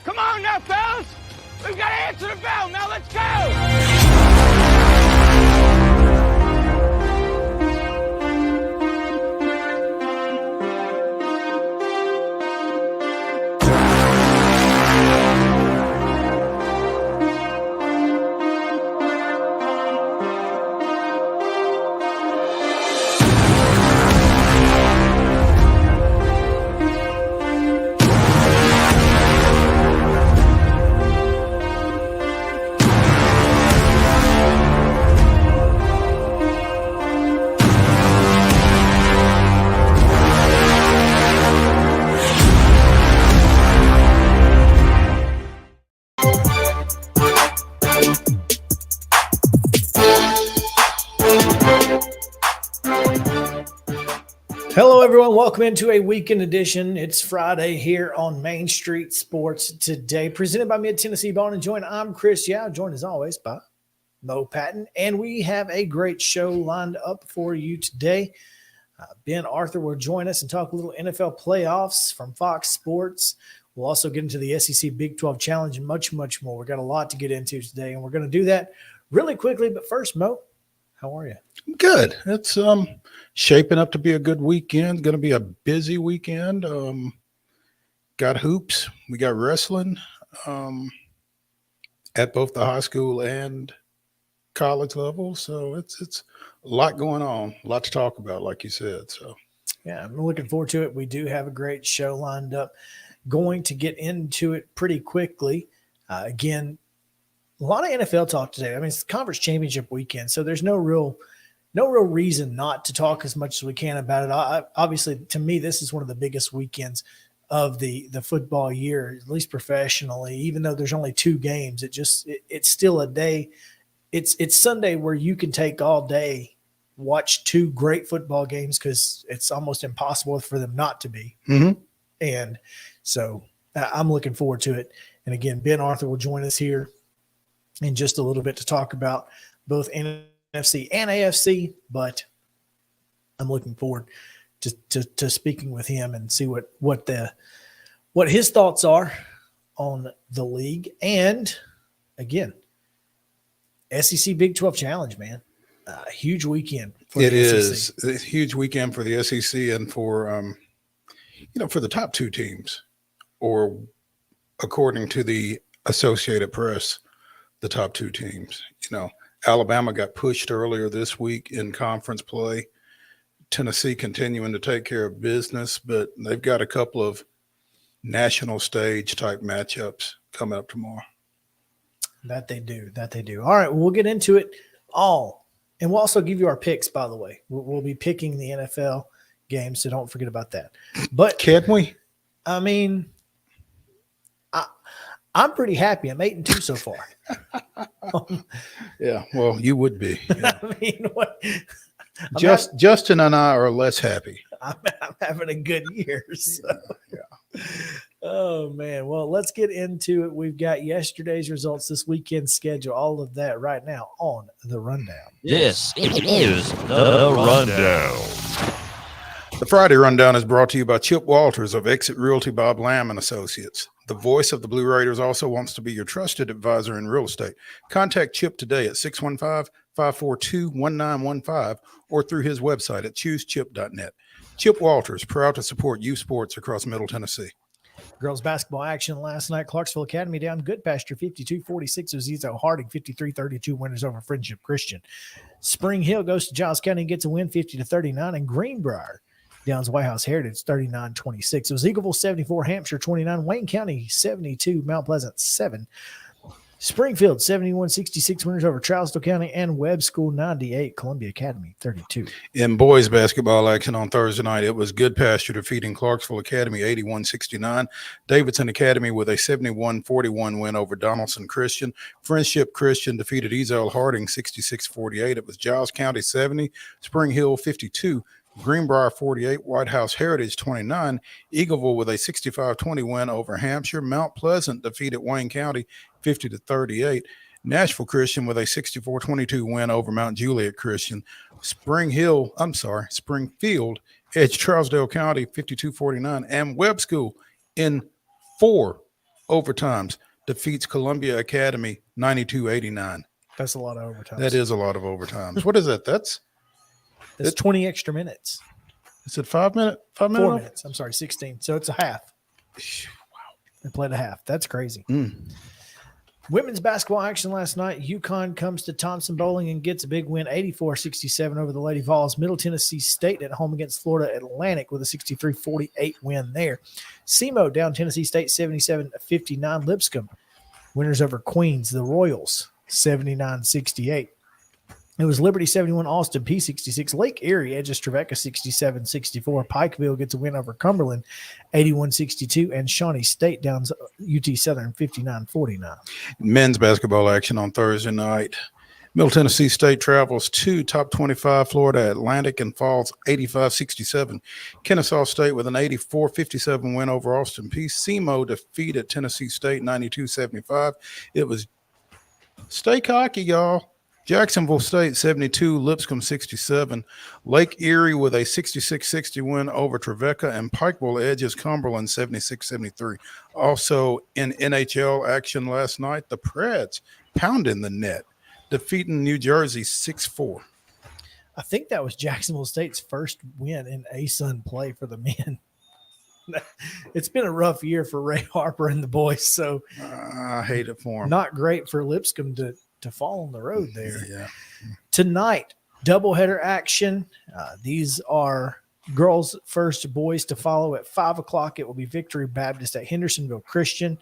Come on now, fellas! We've got to answer the bell. Now let's go! Hello, everyone. Welcome into a weekend edition. It's Friday here on Main Street Sports Today, presented by Mid-Tennessee Bone and Joint. I'm Chris Yow, joined as always by Mo Patton, and we have a great show lined up for you today. Ben Arthur will join us and talk a little NFL playoffs from Fox Sports. We'll also get into the SEC Big 12 Challenge and much, much more. We've got a lot to get into today, and we're going to do that really quickly. But first, Mo, how are you? Good. It's shaping up to be a good weekend. Going to be a busy weekend. Got hoops. We got wrestling at both the high school and college level. So it's a lot going on, a lot to talk about, like you said. So yeah, I'm looking forward to it. We do have a great show lined up. Going to get into it pretty quickly. Again, a lot of NFL talk today. I mean, it's conference championship weekend, so there's no real reason not to talk as much as we can about it. Obviously, to me, this is one of the biggest weekends of the football year, at least professionally. Even though there's only 2 games, it's still a day. It's Sunday where you can take all day, watch 2 great football games because it's almost impossible for them not to be. Mm-hmm. And so I'm looking forward to it. And again, Ben Arthur will join us here in just a little bit to talk about both NFC and AFC, but I'm looking forward to speaking with him and see what his thoughts are on the league. And again, SEC Big 12 Challenge, man, huge weekend. It is a huge weekend for the SEC and for for the top 2 teams, or according to the Associated Press, the top 2 teams. Alabama got pushed earlier this week in conference play. Tennessee continuing to take care of business, but they've got a couple of national stage type matchups coming up tomorrow. That they do. All right, we'll get into it all. And we'll also give you our picks, by the way. We'll be picking the NFL games, so don't forget about that. But can we? I mean, I'm pretty happy. I'm 8-2 so far. Yeah, well, you would be. Yeah. I mean, what? Justin and I are less happy. I'm having a good year. So. Yeah. Oh, man. Well, let's get into it. We've got yesterday's results, this weekend's schedule, all of that right now on The Rundown. This is The Rundown. The Friday Rundown is brought to you by Chip Walters of Exit Realty Bob Lamb and Associates. The voice of the Blue Raiders also wants to be your trusted advisor in real estate. Contact Chip today at 615-542-1915 or through his website at choosechip.net. Chip Walters, proud to support youth sports across Middle Tennessee. Girls basketball action last night. Clarksville Academy down Good Pasture 52-46. Azizo Harding 53-32 winners over Friendship Christian. Spring Hill goes to Giles County and gets a win 50-39. And Greenbrier downs White House Heritage 39-26. It was Eagleville 74, Hampshire 29, Wayne County 72, Mount Pleasant 7. Springfield 71-66 winners over Trousdale County, and Webb School 98, Columbia Academy 32. In boys basketball action on Thursday night, it was Good Pasture defeating Clarksville Academy 81-69. Davidson Academy with a 71-41 win over Donaldson Christian. Friendship Christian defeated Ezel Harding 66-48. It was Giles County 70, Spring Hill 52. Greenbrier 48, White House Heritage 29, Eagleville with a 65-20 win over Hampshire. Mount Pleasant defeated Wayne County 50-38. Nashville Christian with a 64-22 win over Mount Juliet Christian. Springfield edged Trousdale County 52-49, and Webb School in 4 overtimes defeats Columbia Academy 92-89. That's a lot of overtimes. That is a lot of overtimes. What is that? That's 20 extra minutes. Is it 5 minutes? 4 minutes. I'm sorry, 16. So it's a half. Wow. They played a half. That's crazy. Women's basketball action last night. UConn comes to Thompson Bowling and gets a big win, 84-67 over the Lady Vols. Middle Tennessee State at home against Florida Atlantic with a 63-48 win there. SEMO down Tennessee State 77-59. Lipscomb winners over Queens. The Royals 79-68. It was Liberty 71, Austin P66. Lake Erie edges Trevecca 67-64. Pikeville gets a win over Cumberland 81-62. And Shawnee State downs UT Southern 59-49. Men's basketball action on Thursday night. Middle Tennessee State travels to top 25 Florida Atlantic and falls 85-67. Kennesaw State with an 84-57 win over Austin P. SEMO defeated Tennessee State 92-75. It was stay cocky, y'all. Jacksonville State 72, Lipscomb 67. Lake Erie with a 66-60 win over Trevecca, and Pikeville edges Cumberland 76-73. Also in NHL action last night, the Preds pounding the net, defeating New Jersey 6-4. I think that was Jacksonville State's first win in ASUN play for the men. It's been a rough year for Ray Harper and the boys, so I hate it for them. Not great for Lipscomb to fall on the road there. Yeah. Tonight, doubleheader action. These are girls first, boys to follow at 5 o'clock. It will be Victory Baptist at Hendersonville Christian.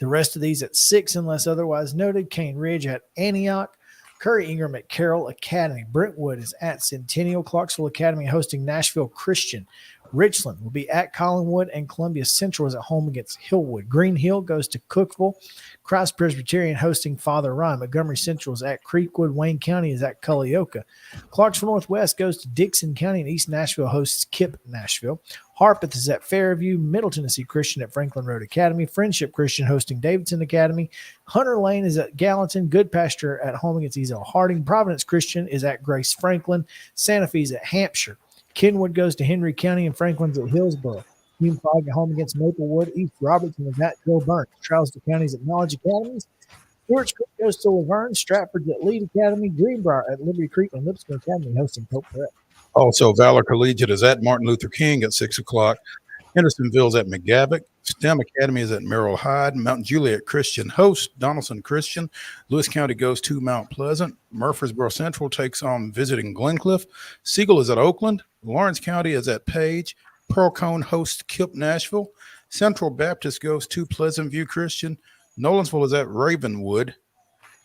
The rest of these at 6, unless otherwise noted. Cane Ridge at Antioch. Curry Ingram at Carroll Academy. Brentwood is at Centennial. Clarksville Academy hosting Nashville Christian. Richland will be at Collinwood, and Columbia Central is at home against Hillwood. Green Hill goes to Cookeville. Christ Presbyterian hosting Father Ryan. Montgomery Central is at Creekwood. Wayne County is at Culleoka. Clarksville Northwest goes to Dixon County, and East Nashville hosts Kip Nashville. Harpeth is at Fairview. Middle Tennessee Christian at Franklin Road Academy. Friendship Christian hosting Davidson Academy. Hunter Lane is at Gallatin. Good Pasture at home against Ezel Harding. Providence Christian is at Grace Franklin. Santa Fe is at Hampshire. Kenwood goes to Henry County, and Franklin's at Hillsborough. Hume Fog at home against Maplewood. East Robertson is at Joe Burns. Trousdale County is at Knowledge Academies. Stewart's Creek goes to Laverne. Stratford's at Lead Academy. Greenbrier at Liberty Creek, and Lipscomb Academy hosting Pope Prep. Also, Valor Collegiate is at Martin Luther King at 6 o'clock. Hendersonville's at McGavock. STEM Academy is at Merrill Hyde. Mount Juliet Christian hosts Donaldson Christian. Lewis County goes to Mount Pleasant. Murfreesboro Central takes on visiting Glencliff. Siegel is at Oakland. Lawrence County is at Page. Pearl Cone hosts Kip Nashville. Central Baptist goes to Pleasant View Christian. Nolensville is at Ravenwood.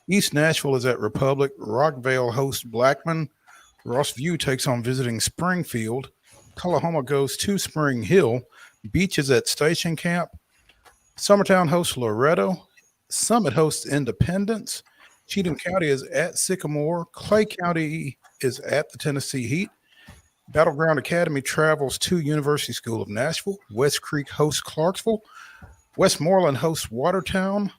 East Nashville is at Republic. Rockvale hosts Blackman. Ross View takes on visiting Springfield. Tullahoma goes to Spring Hill. Beach is at Station Camp. Summertown hosts Loretto. Summit hosts Independence. Cheatham County is at Sycamore. Clay County is at the Tennessee Heat. Battleground Academy travels to University School of Nashville. West Creek hosts Clarksville. Westmoreland hosts Watertown.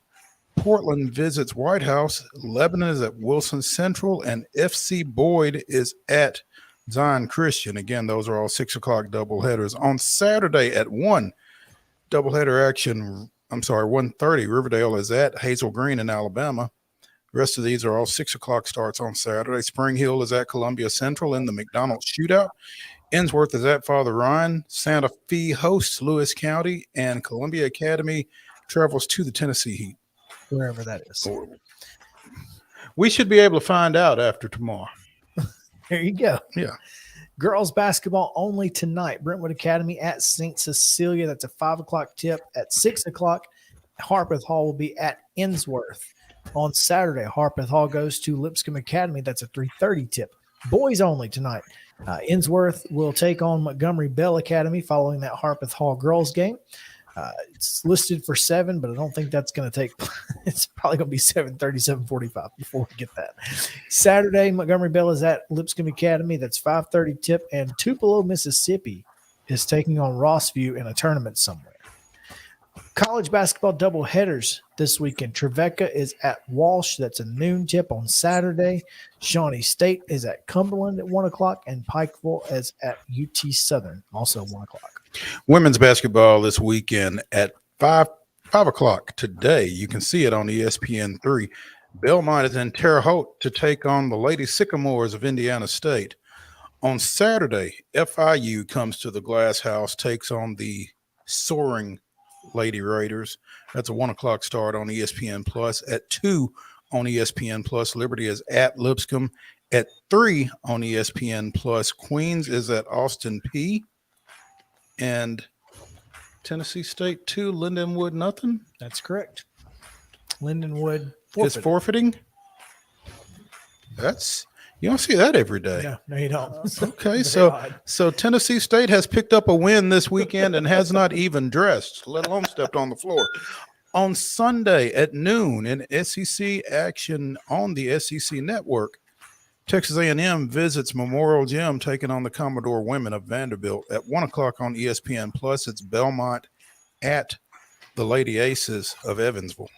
Portland visits White House. Lebanon is at Wilson Central. And FC Boyd is at Zion Christian. Again, those are all 6 o'clock doubleheaders. On Saturday at 1, doubleheader action, 1:30, Riverdale is at Hazel Green in Alabama. The rest of these are all 6 o'clock starts on Saturday. Spring Hill is at Columbia Central in the McDonald's Shootout. Ensworth is at Father Ryan. Santa Fe hosts Lewis County, and Columbia Academy travels to the Tennessee Heat. Wherever that is. We should be able to find out after tomorrow. There you go. Yeah. Girls basketball only tonight. Brentwood Academy at St. Cecilia. That's a 5 o'clock tip. At 6 o'clock, Harpeth Hall will be at Ensworth. On Saturday, Harpeth Hall goes to Lipscomb Academy. That's a 3:30 tip. Boys only tonight. Ensworth will take on Montgomery Bell Academy following that Harpeth Hall girls game. It's listed for 7, but I don't think that's going to take. It's probably going to be 7:30, 7:45 before we get that. Saturday, Montgomery Bell is at Lipscomb Academy. That's 5:30 tip. And Tupelo, Mississippi is taking on Rossview in a tournament somewhere. College basketball double headers this weekend. Trevecca is at Walsh. That's a noon tip on Saturday. Shawnee State is at Cumberland at 1 o'clock, and Pikeville is at UT Southern, also 1 o'clock. Women's basketball this weekend at 5 o'clock today. You can see it on ESPN3. Belmont is in Terre Haute to take on the Lady Sycamores of Indiana State. On Saturday, FIU comes to the Glass House, takes on the soaring Lady Raiders. That's a 1 o'clock start on ESPN Plus. At 2 on ESPN Plus, Liberty is at Lipscomb. At 3 on ESPN Plus, Queens is at Austin P. And Tennessee State 2, Lindenwood nothing. That's correct. Lindenwood is forfeiting. You don't see that every day. No, you don't. Okay, so Tennessee State has picked up a win this weekend and has not even dressed, let alone stepped on the floor. On Sunday at noon in SEC action on the SEC Network, Texas A&M visits Memorial Gym, taking on the Commodore women of Vanderbilt. At 1 o'clock on ESPN Plus, it's Belmont at the Lady Aces of Evansville.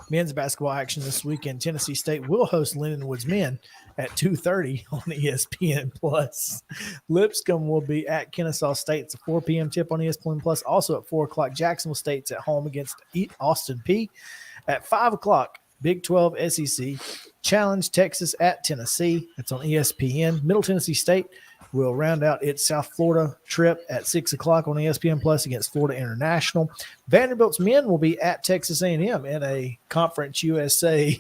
Men's basketball action this weekend. Tennessee State will host Lindenwood's men at 2:30 on ESPN Plus. Lipscomb will be at Kennesaw State. It's a 4 p.m. tip on ESPN Plus. Also at 4 o'clock, Jacksonville State's at home against Austin P. At 5 o'clock, Big 12 SEC Challenge Texas at Tennessee. That's on ESPN. Middle Tennessee State will round out its South Florida trip at 6 o'clock on ESPN Plus against Florida International. Vanderbilt's men will be at Texas A&M in a Conference USA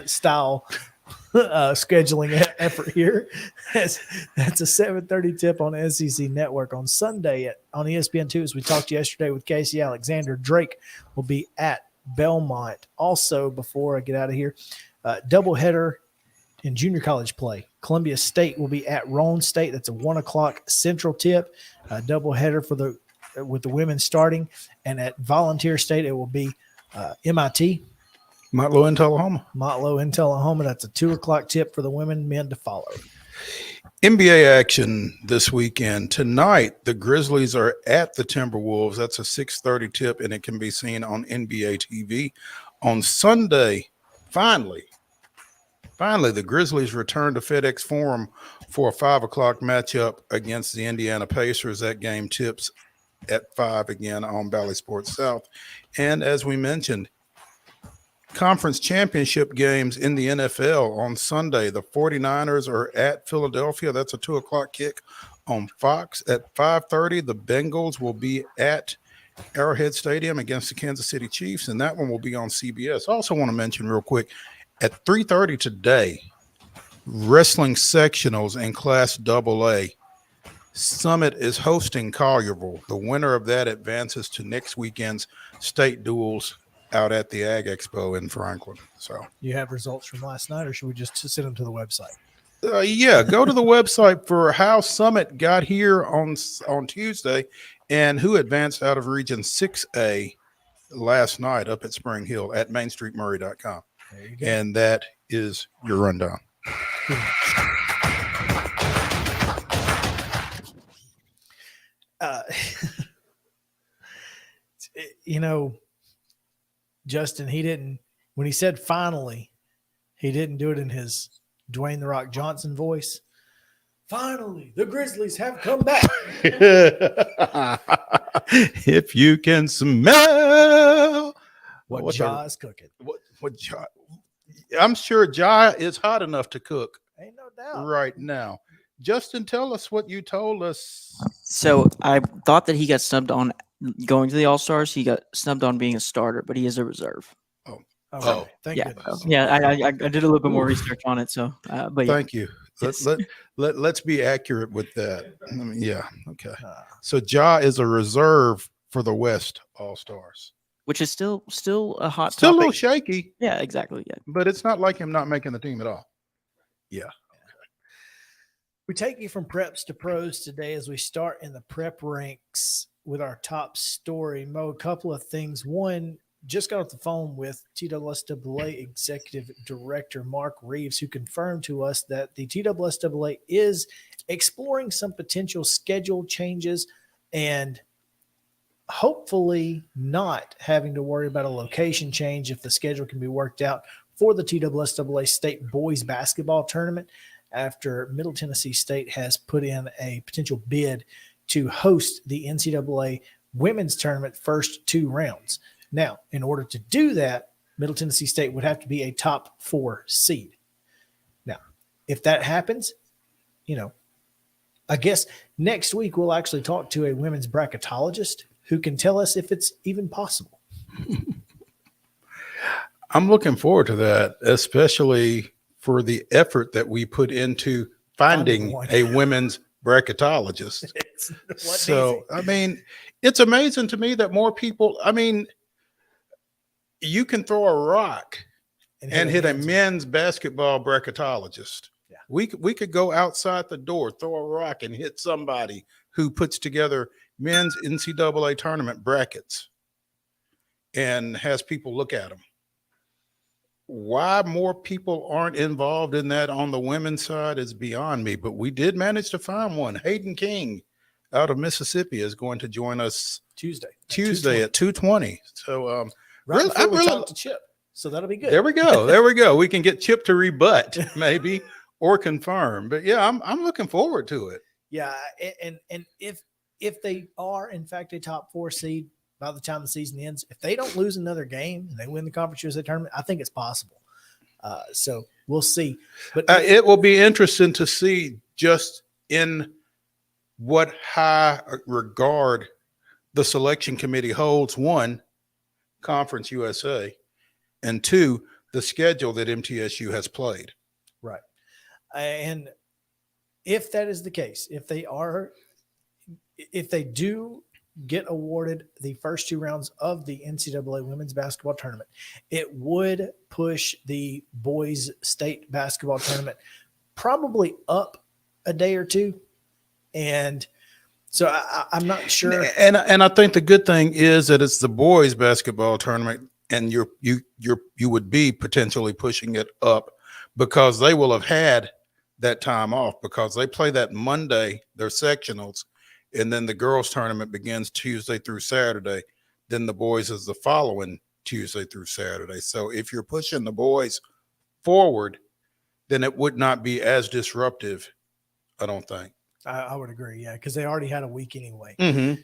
style scheduling effort here. That's a 7:30 tip on SEC Network. On Sunday on ESPN2, as we talked yesterday with Casey Alexander, Drake will be at Belmont. Also, before I get out of here, doubleheader in junior college play. Columbia State will be at Roane State. That's a 1 o'clock central tip. Doubleheader with the women starting. And at Volunteer State, it will be MIT. Motlow in Tullahoma. Motlow in Tullahoma. That's a 2 o'clock tip for the women, men to follow. NBA action this weekend. Tonight, the Grizzlies are at the Timberwolves. That's a 6:30 tip, and it can be seen on NBA TV. On Sunday, finally, the Grizzlies return to FedEx Forum for a 5 o'clock matchup against the Indiana Pacers. That game tips at 5 again on Bally Sports South. And as we mentioned, conference championship games in the NFL on Sunday. The 49ers are at Philadelphia. That's a 2 o'clock kick on Fox. At 5:30, the Bengals will be at Arrowhead Stadium against the Kansas City Chiefs, and that one will be on CBS. I also want to mention real quick, at 3:30 today, wrestling sectionals in Class AA. Summit is hosting Collierville. The winner of that advances to next weekend's state duels out at the Ag Expo in Franklin. So you have results from last night, or should we just send them to the website? Yeah, go to the website for how Summit got here on Tuesday and who advanced out of Region 6A last night up at Spring Hill at mainstreetmurray.com. There you go. And that is your rundown. Justin, when he said finally, he didn't do it in his Dwayne "The Rock" Johnson voice. Finally, the Grizzlies have come back. If you can smell what Ja is cooking. What Ja, I'm sure Ja is hot enough to cook. Ain't no doubt. Right now. Justin, tell us what you told us. So I thought that he got snubbed on going to the All-Stars. He got snubbed on being a starter, but he is a reserve. Okay. Thank Yeah, goodness. I did a little bit more Oof. research on it. So, but yeah, Thank you. Yes. Let's be accurate with that. I mean, yeah. Okay. Uh, So Ja is a reserve for the West All-Stars. which is still a hot Still a topic. little shaky, Yeah, exactly. Yeah. but it's not like him not making the team at all. Yeah. We take you from preps to pros today as we start in the prep ranks with our top story. Mo, a couple of things. One, just got off the phone with TSSAA Executive Director Mark Reeves, who confirmed to us that the TSSAA is exploring some potential schedule changes and hopefully not having to worry about a location change if the schedule can be worked out for the TSSAA State Boys Basketball Tournament after Middle Tennessee State has put in a potential bid to host the NCAA Women's Tournament first 2 rounds. Now, in order to do that, Middle Tennessee State would have to be a top 4 seed. Now, if that happens, I guess next week we'll actually talk to a women's bracketologist who can tell us if it's even possible. I'm looking forward to that, especially for the effort that we put into finding one. a women's bracketologist. So, I mean, it's amazing to me that more people, I mean, you can throw a rock and hit a men's basketball bracketologist. Yeah. We could go outside the door, throw a rock and hit somebody who puts together men's NCAA tournament brackets and has people look at them. Why more people aren't involved in that on the women's side is beyond me, but we did manage to find one. Hayden King out of Mississippi is going to join us Tuesday at 2:20. So, right really- before we really- talk to Chip. So that'll be good. there we go. There we go. We can get Chip to rebut maybe or confirm. But yeah, I'm looking forward to it. Yeah, and if they are in fact a top 4 seed by the time the season ends, if they don't lose another game and they win the Conference USA tournament, I think it's possible. So we'll see. But It will be interesting to see just in what high regard the selection committee holds, 1, Conference USA, and 2, the schedule that MTSU has played. right. And if that is the case, if they do get awarded the first 2 rounds of the NCAA women's basketball tournament, it would push the boys state basketball tournament probably up a day or 2. And so I'm not sure. And I think the good thing is that it's the boys basketball tournament, and you would be potentially pushing it up because they will have had that time off because they play that Monday, their sectionals, and then the girls tournament begins Tuesday through Saturday. Then the boys is the following Tuesday through Saturday. So if you're pushing the boys forward, then it would not be as disruptive, I don't think. I would agree. Yeah. Cause they already had a week anyway. Mm-hmm.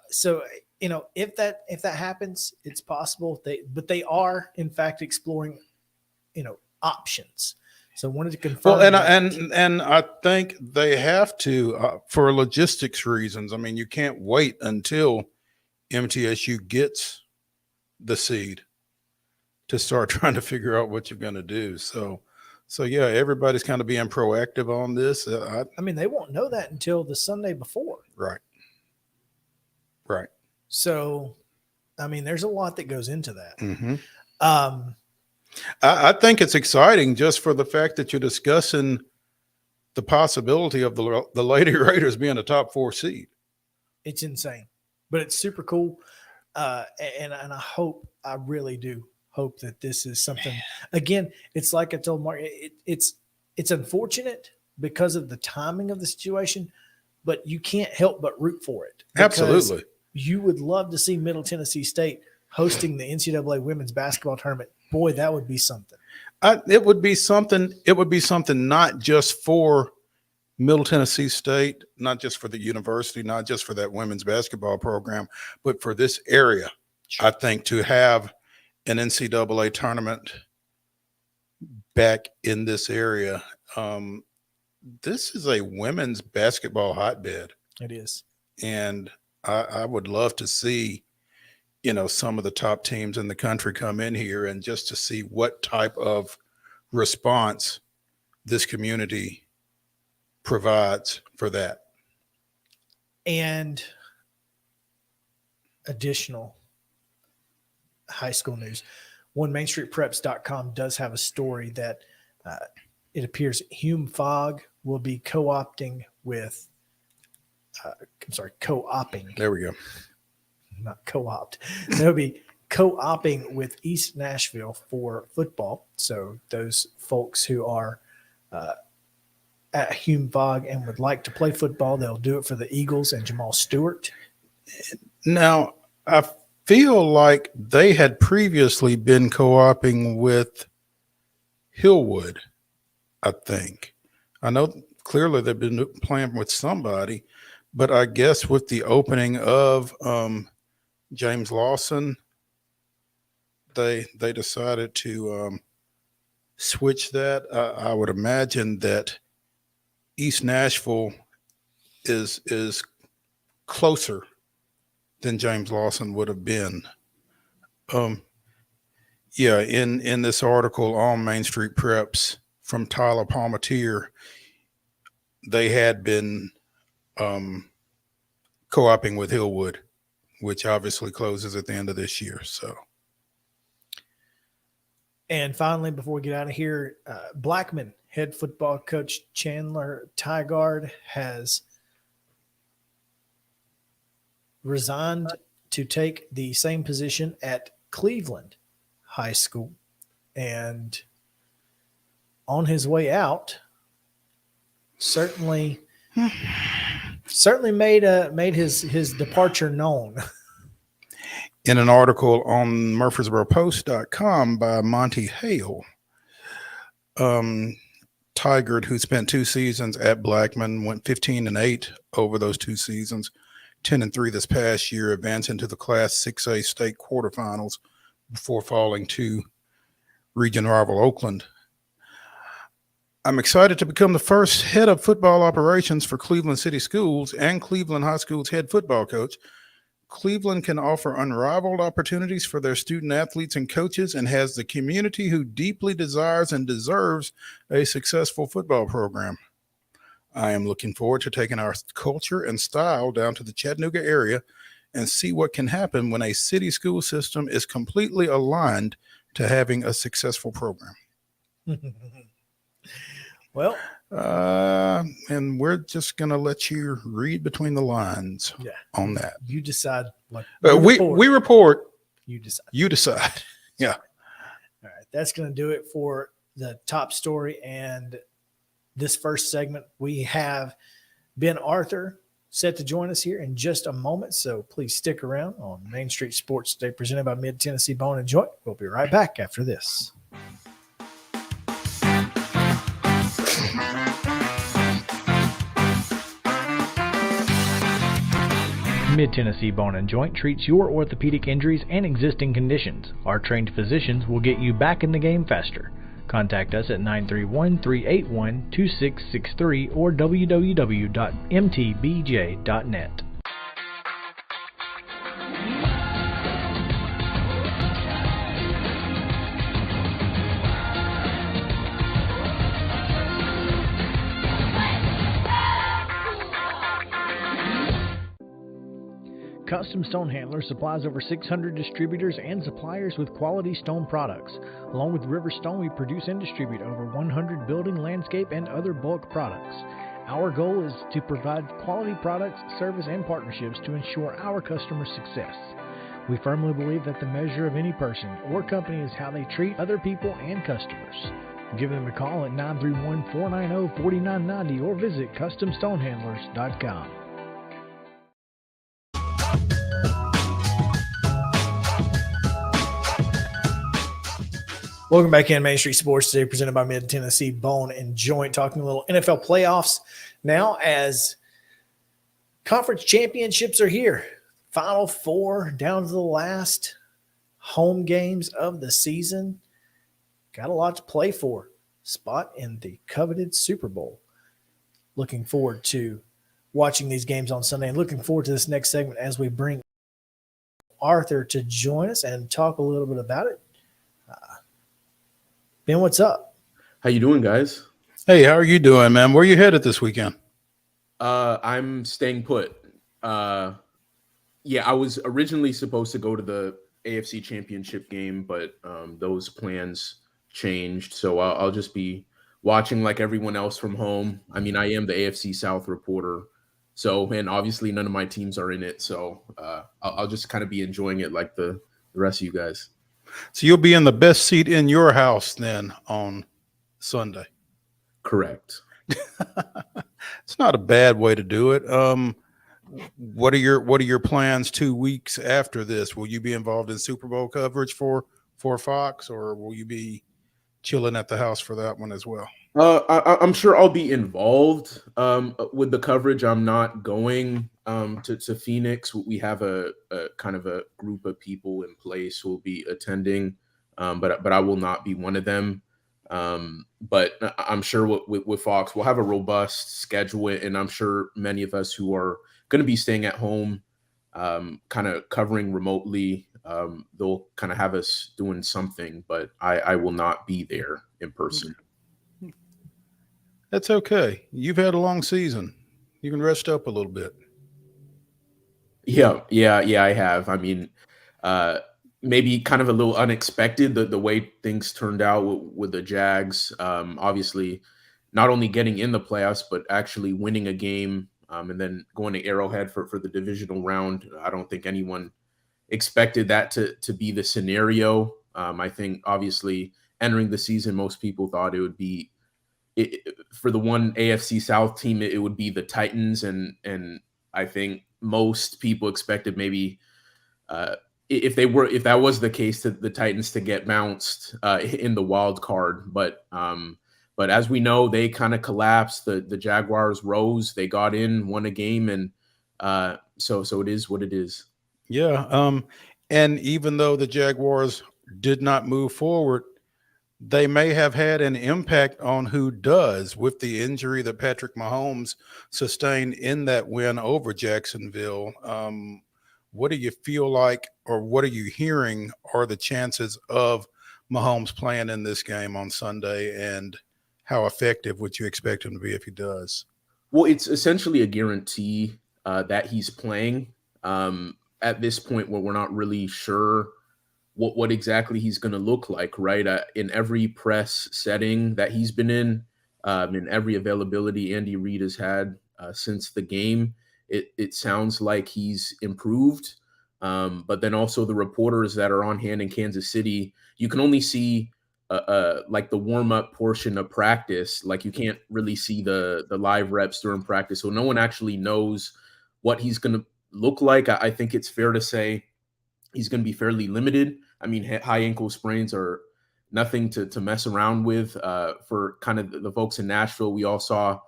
So, if that happens, it's possible but they are in fact exploring, options. So I wanted to confirm. Well, and I think they have to for logistics reasons. I mean, you can't wait until MTSU gets the seed to start trying to figure out what you're going to do. So yeah, everybody's kind of being proactive on this. I mean, they won't know that until the Sunday before. Right. So, I mean, there's a lot that goes into that. Mm-hmm. I think it's exciting just for the fact that you're discussing the possibility of the Lady Raiders being a top 4 seed. It's insane, but it's super cool. And I really do hope that this is something, again, it's like I told Mark, it's unfortunate because of the timing of the situation, but you can't help but root for it. Absolutely. You would love to see Middle Tennessee State hosting the NCAA women's basketball tournament. Boy, that would be something. It would be something. It would be something not just for Middle Tennessee State, not just for the university, not just for that women's basketball program, but for this area. Sure. I think to have an NCAA tournament back in this area this is a women's basketball hotbed. It is. And I would love to see, some of the top teams in the country come in here and just to see what type of response this community provides for that. And additional high school news. OneMainStreetPreps.com does have a story that it appears Hume Fogg will be co-opting with, co-oping. There we go. Not co-opt. They'll be co-oping with East Nashville for football. So those folks who are at Hume Fogg and would like to play football, they'll do it for the Eagles and Jamal Stewart. Now, I feel like they had previously been co-oping with Hillwood, I think. I know clearly they've been playing with somebody, but I guess with the opening of James Lawson, they decided to switch that. I would imagine that East Nashville is closer than James Lawson would have been. In this article on Main Street Preps from Tyler Palmatier, they had been co-oping with Hillwood, which obviously closes at the end of this year. So, and finally, before we get out of here, Blackman head football coach Chandler Tygard has resigned to take the same position at Cleveland High School, and on his way out, certainly made his departure known. In an article on MurfreesboroPost.com by Monty Hale, Tygard, who spent 2 seasons at Blackman, went 15-8 over those 2 seasons, 10-3 this past year, advancing to the Class 6A state quarterfinals before falling to region rival Oakland. I'm excited to become the first head of football operations for Cleveland City Schools and Cleveland High School's head football coach. Cleveland can offer unrivaled opportunities for their student athletes and coaches and has the community who deeply desires and deserves a successful football program. I am looking forward to taking our culture and style down to the Chattanooga area and see what can happen when a city school system is completely aligned to having a successful program. Well, and we're just going to let you read between the lines on that. You decide what we report. You decide. You decide. Yeah. All right. That's going to do it for the top story. And this first segment, we have Ben Arthur set to join us here in just a moment. So please stick around on Main Street Sports Day, presented by Mid-Tennessee Bone and Joint. We'll be right back after this. Mid-Tennessee Bone and Joint treats your orthopedic injuries and existing conditions. Our trained physicians will get you back in the game faster. Contact us at 931-381-2663 or www.mtbj.net. Custom Stone Handler supplies over 600 distributors and suppliers with quality stone products. Along with River Stone, we produce and distribute over 100 building, landscape, and other bulk products. Our goal is to provide quality products, service, and partnerships to ensure our customers' success. We firmly believe that the measure of any person or company is how they treat other people and customers. Give them a call at 931-490-4990 or visit CustomStonehandlers.com. Welcome back in Main Street Sports Today, presented by Mid-Tennessee Bone and Joint, talking a little NFL playoffs now as conference championships are here. Final four down to the last home games of the season. Got a lot to play for. Spot in the coveted Super Bowl. looking forward to watching these games on Sunday and looking forward to this next segment as we bring Arthur to join us and talk a little bit about it. Ben, what's up? How you doing, guys? Hey, how are you doing, man? Where you headed this weekend? I'm staying put. Yeah, I was originally supposed to go to the AFC Championship game, but those plans changed. So I'll just be watching like everyone else from home. I mean, I am the AFC South reporter. So, and obviously none of my teams are in it. So I'll just kind of be enjoying it like the rest of you guys. So you'll be in the best seat in your house then on Sunday. Correct. It's not a bad way to do it. What are your plans 2 weeks after this? Will you be involved in Super Bowl coverage for Fox, or will you be chilling at the house for that one as well? I'm sure I'll be involved with the coverage. I'm not going to Phoenix. We have a kind of a group of people in place who will be attending, but I will not be one of them. But I'm sure with Fox, we'll have a robust schedule, and I'm sure many of us who are going to be staying at home, kind of covering remotely, they'll kind of have us doing something, but I will not be there in person. That's okay. You've had a long season. You can rest up a little bit. Yeah, I have. I mean, maybe kind of a little unexpected the way things turned out with the Jags. Obviously, not only getting in the playoffs, but actually winning a game, and then going to Arrowhead for the divisional round. I don't think anyone expected that to be the scenario. I think obviously entering the season, most people thought it would be for the one AFC South team, it would be the Titans, and I think most people expected maybe if that was the case, the Titans to get bounced in the wild card, but as we know, they kind of collapsed. The Jaguars rose, they got in, won a game, and so it is what it is. Yeah. And even though the Jaguars did not move forward, they may have had an impact on who does with the injury that Patrick Mahomes sustained in that win over Jacksonville. What do you feel like, or what are you hearing are the chances of Mahomes playing in this game on Sunday, and how effective would you expect him to be if he does? Well, it's essentially a guarantee that he's playing at this point where we're not really sure what exactly he's going to look like, right? In every press setting that he's been in every availability Andy Reid has had since the game, it sounds like he's improved. But then also the reporters that are on hand in Kansas City, you can only see like the warm-up portion of practice. Like you can't really see the live reps during practice. So no one actually knows what he's going to look like. I think it's fair to say he's going to be fairly limited. I mean, high ankle sprains are nothing to mess around with. For kind of the folks in Nashville, we all saw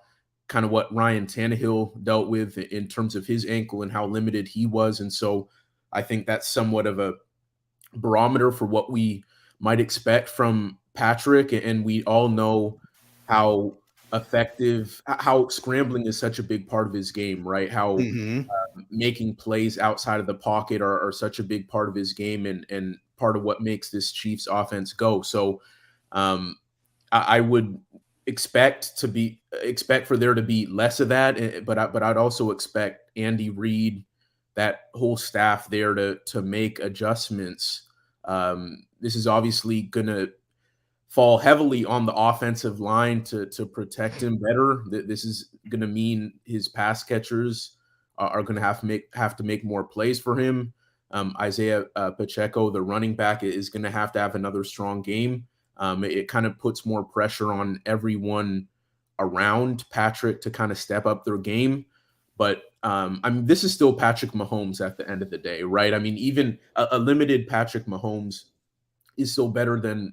kind of what Ryan Tannehill dealt with in terms of his ankle and how limited he was. And so I think that's somewhat of a barometer for what we might expect from Patrick. And we all know how effective, how scrambling is such a big part of his game, right? How making plays outside of the pocket are such a big part of his game, and part of what makes this Chiefs offense go. So I would expect for there to be less of that, but I'd also expect Andy Reid, that whole staff there, to make adjustments. This is obviously going to fall heavily on the offensive line to protect him better. This is going to mean his pass catchers are going to have to make more plays for him. Isaiah Pacheco, the running back, is going to have another strong game. It kind of puts more pressure on everyone around Patrick to kind of step up their game. But I mean, this is still Patrick Mahomes at the end of the day, right? I mean, even a limited Patrick Mahomes is still better than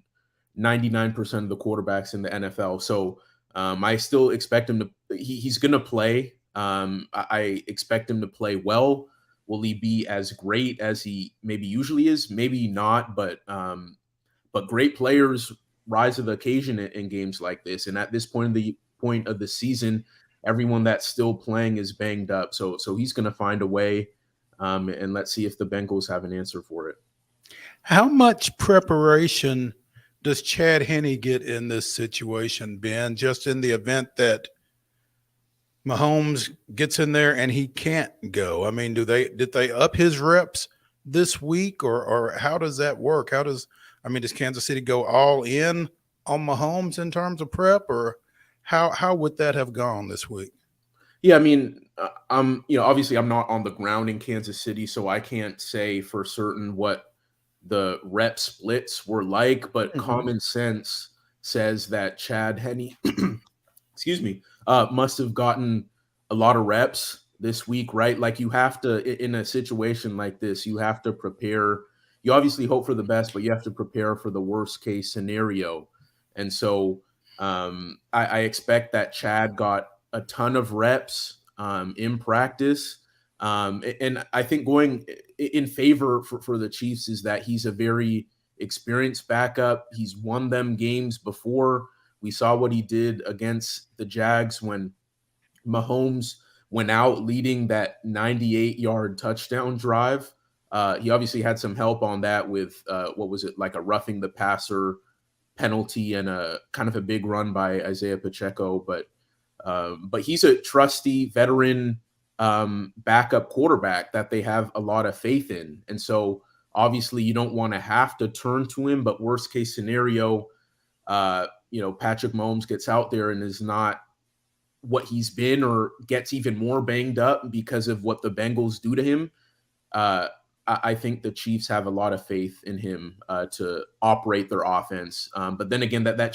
99% of the quarterbacks in the NFL. So I still expect him to. He's going to play. I expect him to play well. Will he be as great as he maybe usually is? Maybe not, but great players rise to the occasion in games like this. And at this point of the season, everyone that's still playing is banged up. So he's going to find a way, and let's see if the Bengals have an answer for it. How much preparation does Chad Henne get in this situation, Ben? Just in the event that Mahomes gets in there and he can't go. I mean, did they up his reps this week, or how does that work? Does Kansas City go all in on Mahomes in terms of prep, or how would that have gone this week? Yeah, I mean, obviously I'm not on the ground in Kansas City, so I can't say for certain what the rep splits were like, but common sense says that Chad Henne, excuse me, must have gotten a lot of reps this week, right? Like, you have to, in a situation like this, you have to prepare. You obviously hope for the best, but you have to prepare for the worst case scenario. And so I expect that Chad got a ton of reps in practice. And I think going in favor for the Chiefs is that he's a very experienced backup. He's won them games before. We saw what he did against the Jags when Mahomes went out leading that 98-yard touchdown drive. He obviously had some help on that with like a roughing the passer penalty and a kind of a big run by Isaiah Pacheco. But he's a trusty veteran backup quarterback that they have a lot of faith in. And so obviously you don't want to have to turn to him, but worst case scenario, Patrick Mahomes gets out there and is not what he's been, or gets even more banged up because of what the Bengals do to him. I think the Chiefs have a lot of faith in him to operate their offense. But then again, that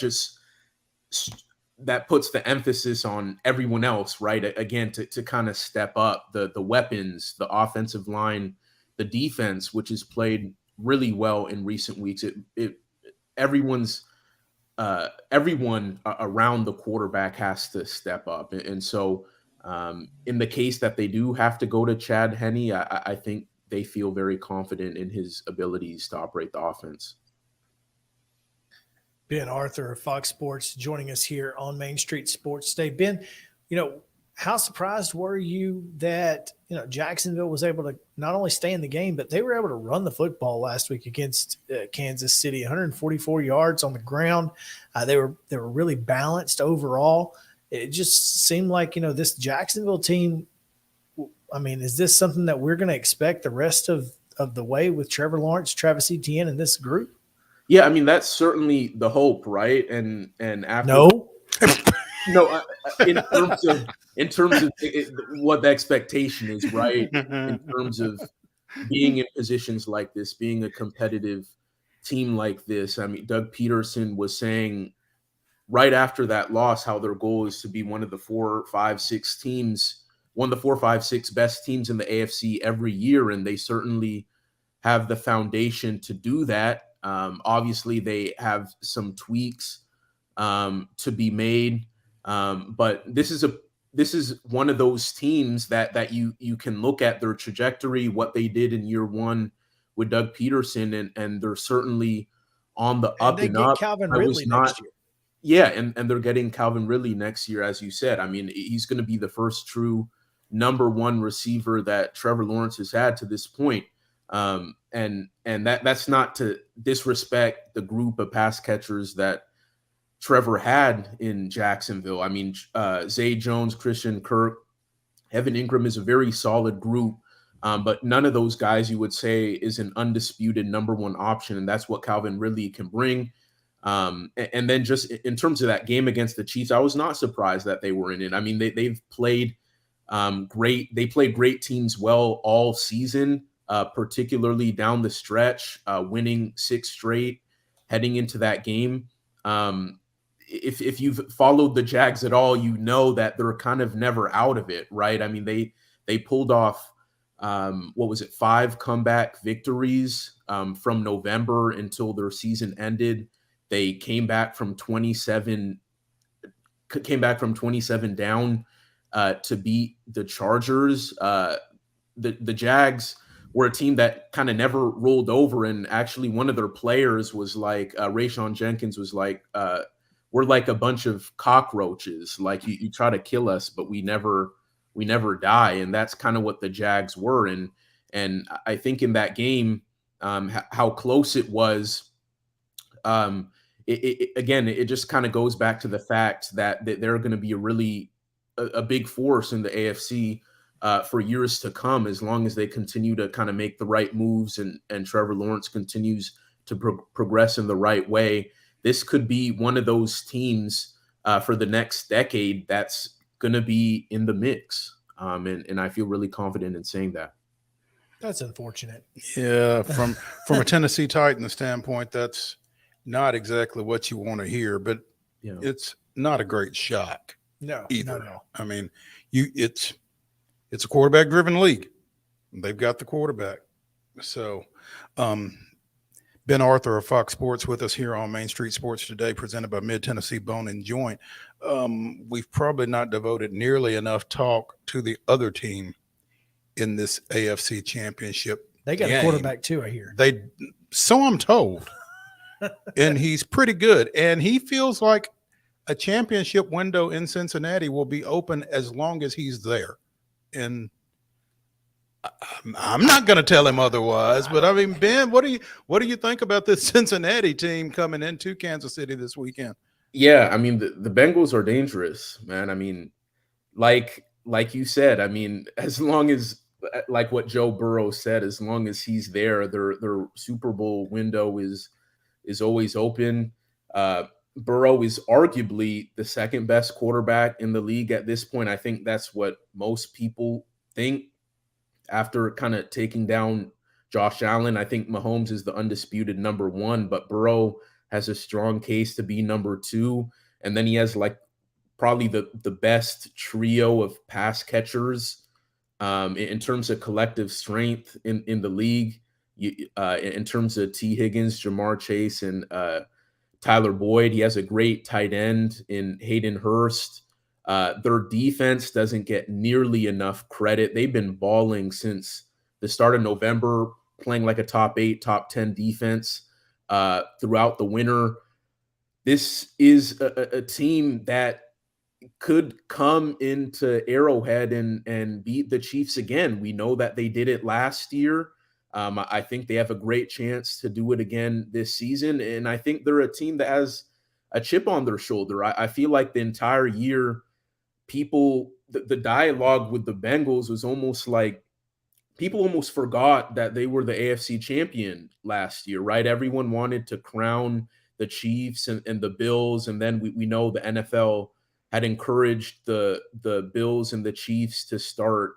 puts the emphasis on everyone else, right? Again, to kind of step up the weapons, the offensive line, the defense, which has played really well in recent weeks. Everyone around the quarterback has to step up. And so in the case that they do have to go to Chad Henne, I think they feel very confident in his abilities to operate the offense. Ben Arthur of Fox Sports joining us here on Main Street Sports Day. Ben, how surprised were you that Jacksonville was able to not only stay in the game, but they were able to run the football last week against Kansas City? 144 yards on the ground. They were really balanced overall. It just seemed like this Jacksonville team. I mean, is this something that we're going to expect the rest of the way with Trevor Lawrence, Travis Etienne, and this group? Yeah, I mean, that's certainly the hope, right? And after no, in terms of what the expectation is, right? In terms of being in positions like this, being a competitive team like this. I mean, Doug Peterson was saying right after that loss how their goal is to be one of the 4, 5, 6 teams, one of the 4, 5, 6 best teams in the AFC every year, and they certainly have the foundation to do that. Obviously, they have some tweaks to be made, but this is one of those teams that you can look at their trajectory, what they did in year one with Doug Peterson, and they're certainly on the up and up. Calvin Ridley next year. Yeah, and they're getting Calvin Ridley next year, as you said. I mean, he's going to be the first true number one receiver that Trevor Lawrence has had to this point. And that's not to disrespect the group of pass catchers that Trevor had in Jacksonville. I mean, Zay Jones, Christian Kirk, Evan Ingram is a very solid group, but none of those guys you would say is an undisputed number one option, and that's what Calvin Ridley can bring. And then just in terms of that game against the Chiefs, I was not surprised that they were in it. I mean, they've played great. They played great teams well all season. Particularly down the stretch, winning 6 straight, heading into that game. If you've followed the Jags at all, you know that they're kind of never out of it, right? I mean, they pulled off 5 comeback victories from November until their season ended. They came back from 27 down to beat the Chargers. The Jags were a team that kind of never rolled over. And actually one of their players was like, Rayshon Jenkins was like, we're like a bunch of cockroaches. Like you try to kill us, but we never die. And that's kind of what the Jags were. And I think in that game, how close it was, it just kind of goes back to the fact that they're going to be a big force in the AFC for years to come, as long as they continue to kind of make the right moves and Trevor Lawrence continues to progress in the right way. This could be one of those teams for the next decade that's going to be in the mix. And I feel really confident in saying that. That's unfortunate. Yeah, from a Tennessee Titans standpoint, that's not exactly what you want to hear, but it's not a great shock. No, either. no. I mean, it's a quarterback-driven league. They've got the quarterback. So, Ben Arthur of Fox Sports with us here on Main Street Sports Today, presented by Mid-Tennessee Bone and Joint. We've probably not devoted nearly enough talk to the other team in this AFC Championship. They got a quarterback too, I hear. So I'm told. And he's pretty good. And he feels like a championship window in Cincinnati will be open as long as he's there. And I'm not going to tell him otherwise, but I mean, Ben, what do you think about this Cincinnati team coming into Kansas City this weekend? Yeah, I mean, the Bengals are dangerous, man. I mean, like you said, I mean, as long as, like what Joe Burrow said, as long as he's there, their Super Bowl window is always open. Burrow is arguably the second best quarterback in the league at this point. I think that's what most people think after kind of taking down Josh Allen. I think Mahomes is the undisputed number one, but Burrow has a strong case to be number two. And then he has like probably the best trio of pass catchers in terms of collective strength in the league. In terms of T. Higgins, Jamar Chase, and Tyler Boyd. He has a great tight end in Hayden Hurst. Their defense doesn't get nearly enough credit. They've been balling since the start of November, playing like a top 8, top 10 defense throughout the winter. This is a team that could come into Arrowhead and beat the Chiefs again. We know that they did it last year. I think they have a great chance to do it again this season. And I think they're a team that has a chip on their shoulder. I feel like the entire year, the dialogue with the Bengals was almost like people almost forgot that they were the AFC champion last year, right? Everyone wanted to crown the Chiefs and the Bills. And then we know the NFL had encouraged the Bills and the Chiefs to start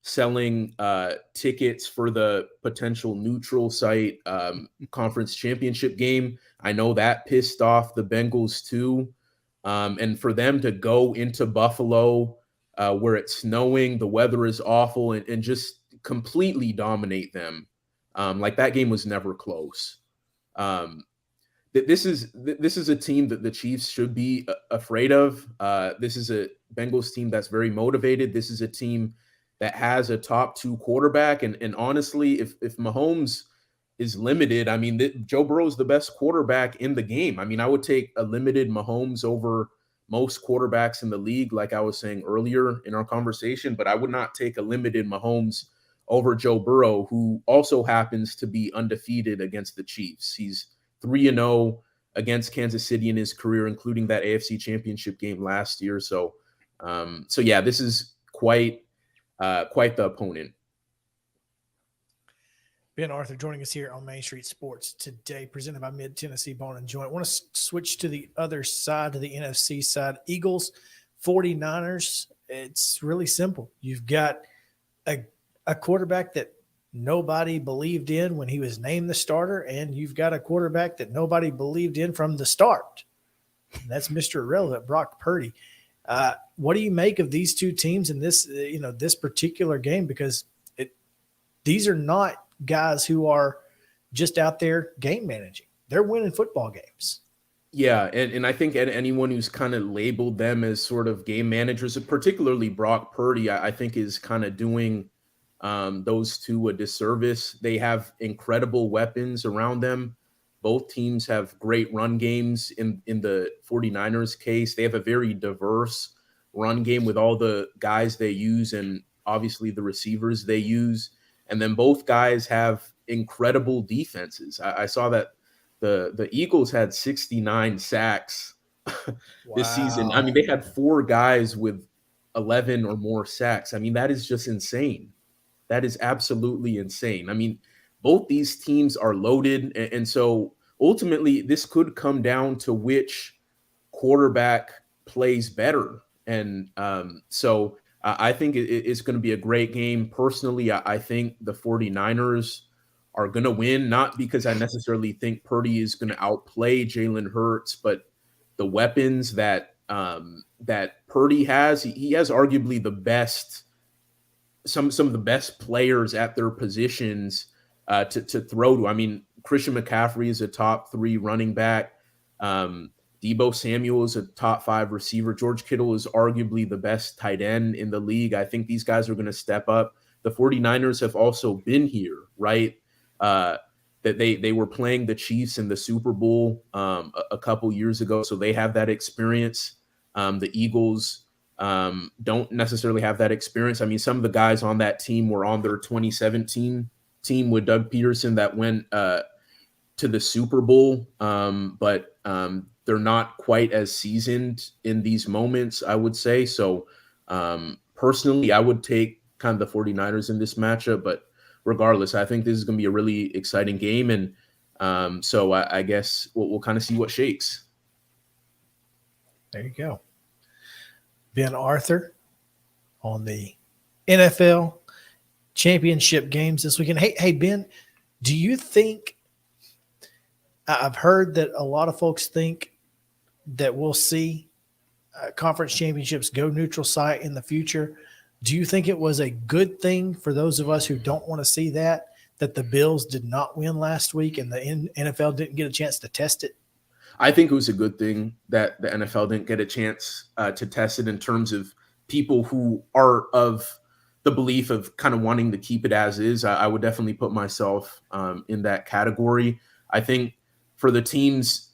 selling tickets for the potential neutral site conference championship game. I know that pissed off the Bengals too. And for them to go into Buffalo where it's snowing, the weather is awful, and just completely dominate them. Like that game was never close. This is a team that the Chiefs should be afraid of. This is a Bengals team that's very motivated. This is a team that has a top 2 quarterback. And honestly, if Mahomes is limited, I mean, Joe Burrow is the best quarterback in the game. I mean, I would take a limited Mahomes over most quarterbacks in the league, like I was saying earlier in our conversation, but I would not take a limited Mahomes over Joe Burrow, who also happens to be undefeated against the Chiefs. He's 3-0 against Kansas City in his career, including that AFC Championship game last year. So yeah, this is quite the opponent. Ben Arthur joining us here on Main Street Sports Today, presented by Mid-Tennessee Bone and Joint. I want to switch to the other side, to the NFC side. Eagles, 49ers. It's really simple. You've got a quarterback that nobody believed in when he was named the starter, and you've got a quarterback that nobody believed in from the start. And that's Mr. Irrelevant, Brock Purdy. What do you make of these two teams in this, this particular game? Because these are not guys who are just out there game managing. They're winning football games. Yeah, and I think anyone who's kind of labeled them as sort of game managers, particularly Brock Purdy, I think is kind of doing those two a disservice. They have incredible weapons around them. Both teams have great run games. In the 49ers case, they have a very diverse run game with all the guys they use and obviously the receivers they use. And then both guys have incredible defenses. I saw that the Eagles had 69 sacks this season. I mean, they had 4 guys with 11 or more sacks. I mean, that is just insane. That is absolutely insane. I mean, both these teams are loaded. And so ultimately, this could come down to which quarterback plays better. And so I think it's going to be a great game. Personally, I think the 49ers are going to win, not because I necessarily think Purdy is going to outplay Jalen Hurts, but the weapons that Purdy has, he has arguably the best, some of the best players at their positions to throw to. I mean, Christian McCaffrey is a top 3 running back. Deebo Samuel is a top 5 receiver. George Kittle is arguably the best tight end in the league. I think these guys are going to step up. The 49ers have also been here, right? That they were playing the Chiefs in the Super Bowl a couple years ago, so they have that experience. The Eagles don't necessarily have that experience. I mean, some of the guys on that team were on their 2017 team with Doug Peterson that went to the Super Bowl, but they're not quite as seasoned in these moments, I would say. So personally, I would take kind of the 49ers in this matchup, but regardless, I think this is going to be a really exciting game. And so I guess we'll kind of see what shakes. There you go. Ben Arthur on the NFL championship games this weekend. Hey, Ben, do you think – I've heard that a lot of folks think that we'll see conference championships go neutral site in the future. Do you think it was a good thing for those of us who don't want to see that the Bills did not win last week and the NFL didn't get a chance to test it? I think it was a good thing that the NFL didn't get a chance to test it in terms of people who are of the belief of kind of wanting to keep it as is. I would definitely put myself in that category. I think for the teams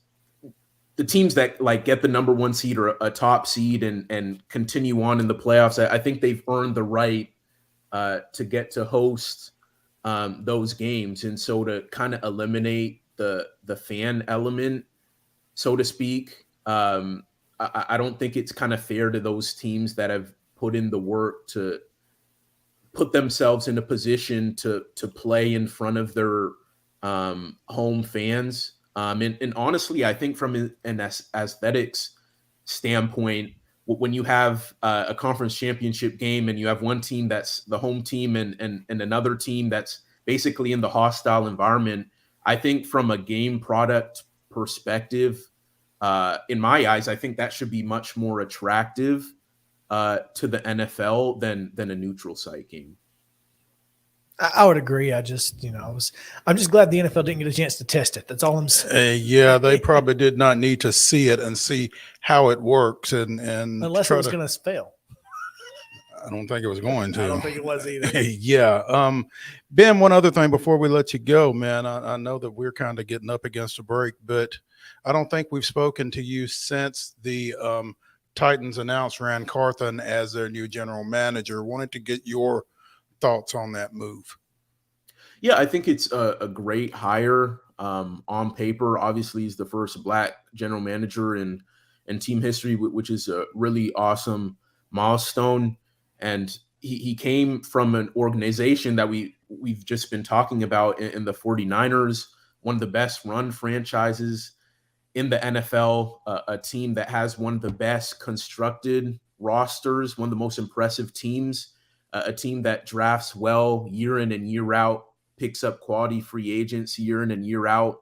that like get the number 1 seed or a top seed and continue on in the playoffs, I think they've earned the right to get to host those games. And so to kind of eliminate the fan element, so to speak, I don't think it's kind of fair to those teams that have put in the work to put themselves in a position to play in front of their home fans. And honestly, I think from an aesthetics standpoint, when you have a conference championship game and you have one team that's the home team and another team that's basically in the hostile environment, I think from a game product perspective, in my eyes, I think that should be much more attractive to the NFL than a neutral site game. I would agree. I'm just glad the NFL didn't get a chance to test it. That's all I'm saying. Yeah, they probably did not need to see it and see how it works, and unless it was going to fail. I don't think it was going to. I don't think it was either. Yeah. Ben, one other thing before we let you go, man. I know that we're kind of getting up against a break, but I don't think we've spoken to you since the Titans announced Ran Carthon as their new general manager. Wanted to get your thoughts on that move. Yeah, I think it's a great hire on paper. Obviously, he's the first Black general manager in team history, which is a really awesome milestone. And he came from an organization that we've just been talking about in the 49ers, one of the best run franchises in the NFL, a team that has one of the best constructed rosters, one of the most impressive teams, a team that drafts well year in and year out, picks up quality free agents year in and year out,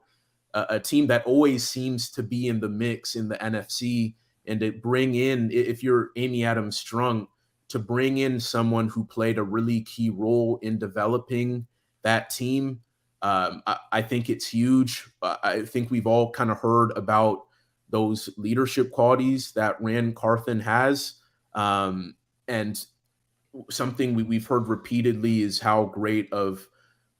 a team that always seems to be in the mix in the NFC. And to bring in, if you're Amy Adams Strunk, to bring in someone who played a really key role in developing that team, I think it's huge. I think we've all kind of heard about those leadership qualities that Ran Carthon has. And something we've heard repeatedly is how great of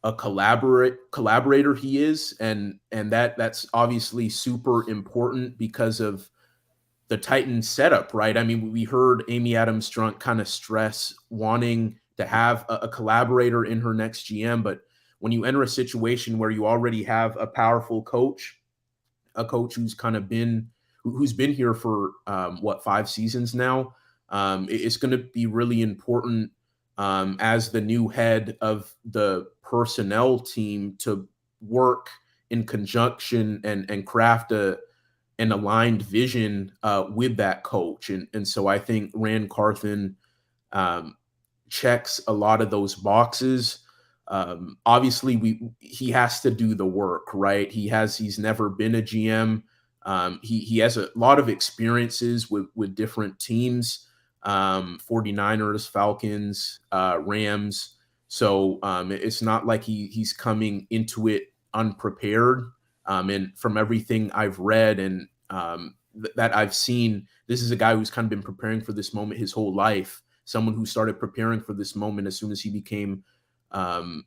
a collaborator he is, and that's obviously super important because of the Titans setup, right? I mean, we heard Amy Adams Strunk kind of stress wanting to have a collaborator in her next GM, but when you enter a situation where you already have a powerful coach, a coach who's kind of been here for 5 seasons now, it's going to be really important as the new head of the personnel team to work in conjunction and craft an aligned vision with that coach. And so I think Rand Carthen checks a lot of those boxes. Obviously he has to do the work, right? He's never been a GM. He has a lot of experiences with different teams, 49ers, Falcons, Rams. So it's not like he's coming into it unprepared. And from everything I've read and that I've seen, this is a guy who's kind of been preparing for this moment his whole life. Someone who started preparing for this moment as soon as he became, as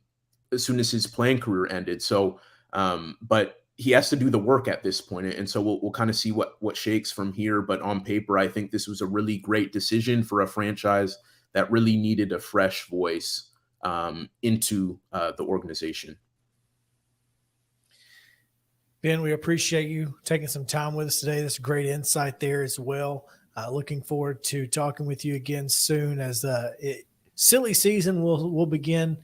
soon as his playing career ended. So, but he has to do the work at this point, and so we'll kind of see what shakes from here. But on paper, I think this was a really great decision for a franchise that really needed a fresh voice into the organization. Ben, we appreciate you taking some time with us today. That's great insight there as well. Looking forward to talking with you again soon as silly season will begin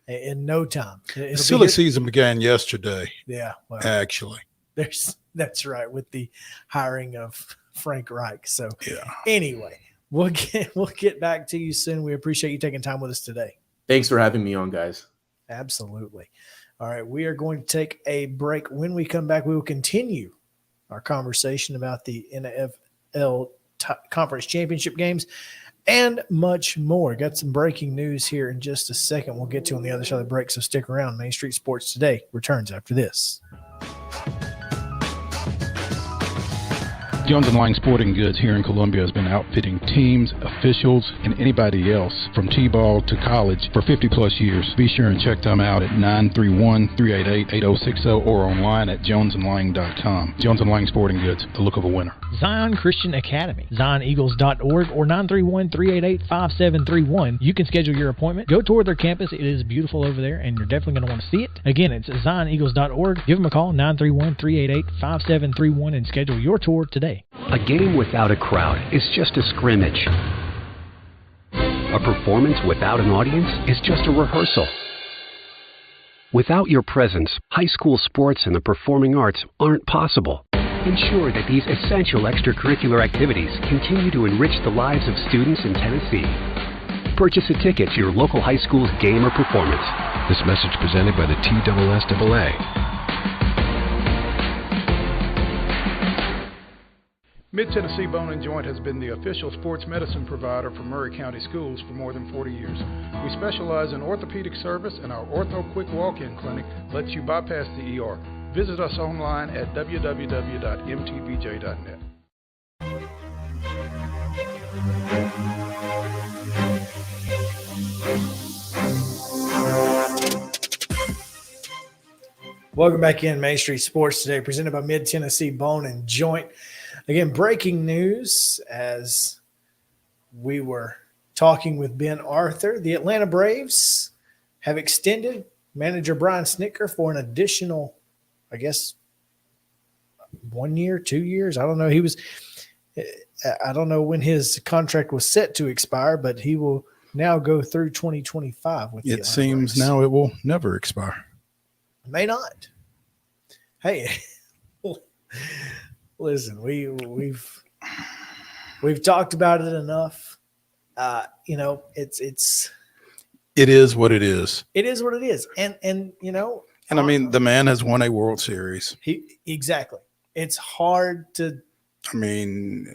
in no time. Silly season began yesterday. Yeah, well, actually. That's right, with the hiring of Frank Reich. So yeah. Anyway, we'll get back to you soon. We appreciate you taking time with us today. Thanks for having me on, guys. Absolutely. All right, we are going to take a break. When we come back, we will continue our conversation about the NFL Conference Championship games and much more. Got some breaking news here in just a second. We'll get to on the other side of the break, so stick around. Main Street Sports Today returns after this. Jones & Lang Sporting Goods here in Columbia has been outfitting teams, officials, and anybody else from T-ball to college for 50-plus years. Be sure and check them out at 931-388-8060 or online at jonesandlang.com. Jones & Lang Sporting Goods, the look of a winner. Zion Christian Academy, zioneagles.org or 931-388-5731. You can schedule your appointment. Go tour their campus. It is beautiful over there, and you're definitely going to want to see it. Again, it's zioneagles.org. Give them a call, 931-388-5731, and schedule your tour today. A game without a crowd is just a scrimmage. A performance without an audience is just a rehearsal. Without your presence, high school sports and the performing arts aren't possible. Ensure that these essential extracurricular activities continue to enrich the lives of students in Tennessee. Purchase a ticket to your local high school's game or performance. This message presented by the TSSAA. Mid-Tennessee Bone & Joint has been the official sports medicine provider for Murray County Schools for more than 40 years. We specialize in orthopedic service, and our Ortho Quick Walk-In Clinic lets you bypass the ER. Visit us online at www.mtbj.net. Welcome back in Main Street Sports Today, presented by Mid-Tennessee Bone & Joint. Again, breaking news as we were talking with Ben Arthur. The Atlanta Braves have extended manager Brian Snitker for an additional, I guess, 1 year, 2 years. I don't know. I don't know when his contract was set to expire, but he will now go through 2025 with the Atlanta seems Braves. Now it will never expire. May not. Hey, listen, we've talked about it enough. It is what it is. It is what it is. And I mean, the man has won a World Series. Exactly. It's hard to. I mean,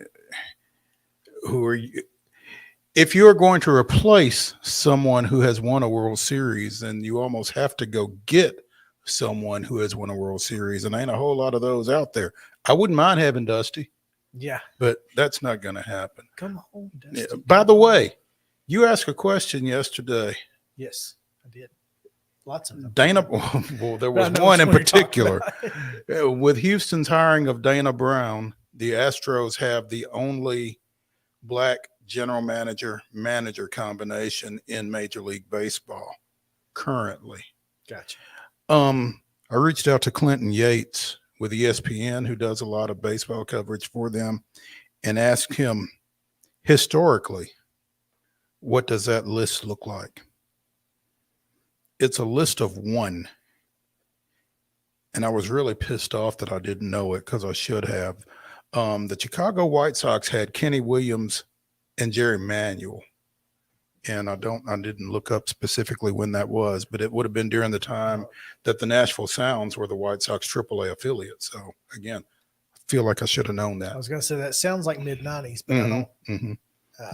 who are you? If you're going to replace someone who has won a World Series, then you almost have to go get someone who has won a World Series, and ain't a whole lot of those out there. I wouldn't mind having Dusty. Yeah. But that's not going to happen. Come on, Dusty. Yeah. By the way, you asked a question yesterday. Yes, I did. Lots of them. Dana, well, there was one in particular. With Houston's hiring of Dana Brown, the Astros have the only black general manager combination in Major League Baseball currently. Gotcha. I reached out to Clinton Yates with ESPN, who does a lot of baseball coverage for them, and asked him, historically, what does that list look like? It's a list of one. And I was really pissed off that I didn't know it because I should have. The Chicago White Sox had Kenny Williams and Jerry Manuel. And I didn't look up specifically when that was, but it would have been during the time that the Nashville Sounds were the White Sox AAA affiliate. So again, I feel like I should have known that. I was going to say that sounds like mid-90s, but I don't. Mm-hmm.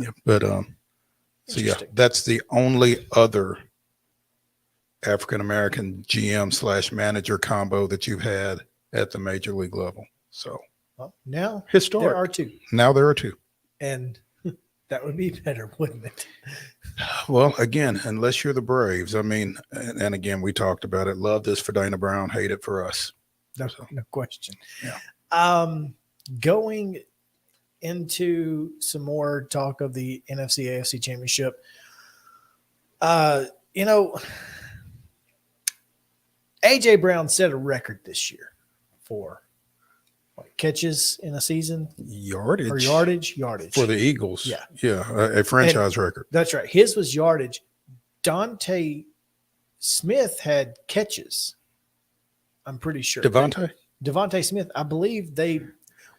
Yeah, but so yeah, that's the only other African-American GM/manager combo that you've had at the major league level. So now historic. There are two. Now there are two. And that would be better, wouldn't it? Well, again, unless you're the Braves. I mean, and again, we talked about it. Love this for Dana Brown, hate it for us. No question. Yeah. Going into some more talk of the NFC AFC Championship, AJ Brown set a record this year for catches in a season, yardage for the Eagles. A franchise record. That's right. His was yardage. Dante Smith had catches. I'm pretty sure. Devontae Smith. I believe they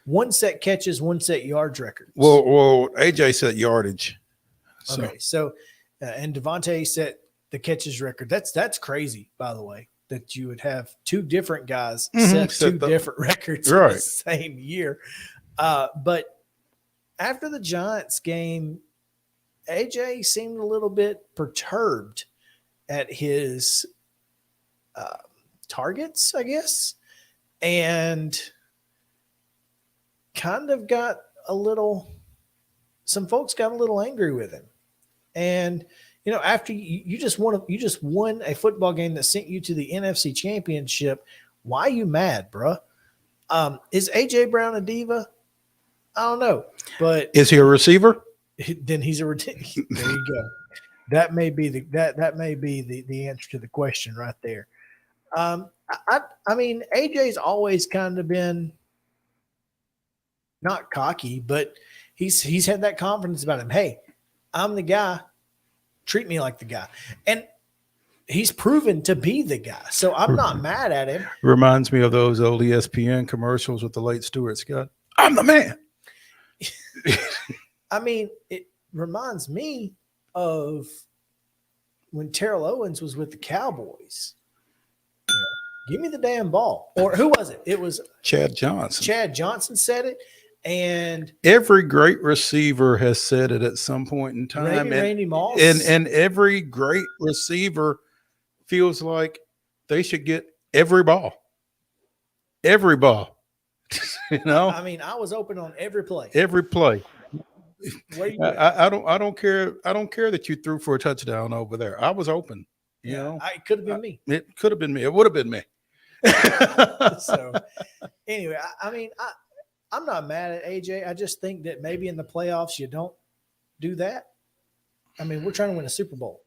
one set catches, one set yards records. Well, AJ set yardage. Okay, so and Devontae set the catches record. That's crazy, by the way, that you would have two different guys set two different records in the same year. But after the Giants game, AJ seemed a little bit perturbed at his targets, I guess, and kind of got some folks got a little angry with him. And after you just won a football game that sent you to the NFC Championship, why are you mad, bruh? Is AJ Brown a diva? I don't know, but is he a receiver? Then he's there you go. That may be the answer to the question right there. I mean, AJ's always kind of been not cocky, but he's had that confidence about him. Hey, I'm the guy. Treat me like the guy. And he's proven to be the guy. So I'm not mad at him. Reminds me of those old ESPN commercials with the late Stuart Scott. I'm the man. I mean, it reminds me of when Terrell Owens was with the Cowboys. Give me the damn ball. Or who was it? It was Chad Johnson. Chad Johnson said it. And every great receiver has said it at some point in time. Randy Moss. And every great receiver feels like they should get every ball. Every ball. I mean, I was open on every play. Every play. I don't care. I don't care that you threw for a touchdown over there. I was open. It could have been me. It could have been me. It would have been me. So anyway, I mean, I'm not mad at AJ. I just think that maybe in the playoffs you don't do that. I mean, we're trying to win a Super Bowl.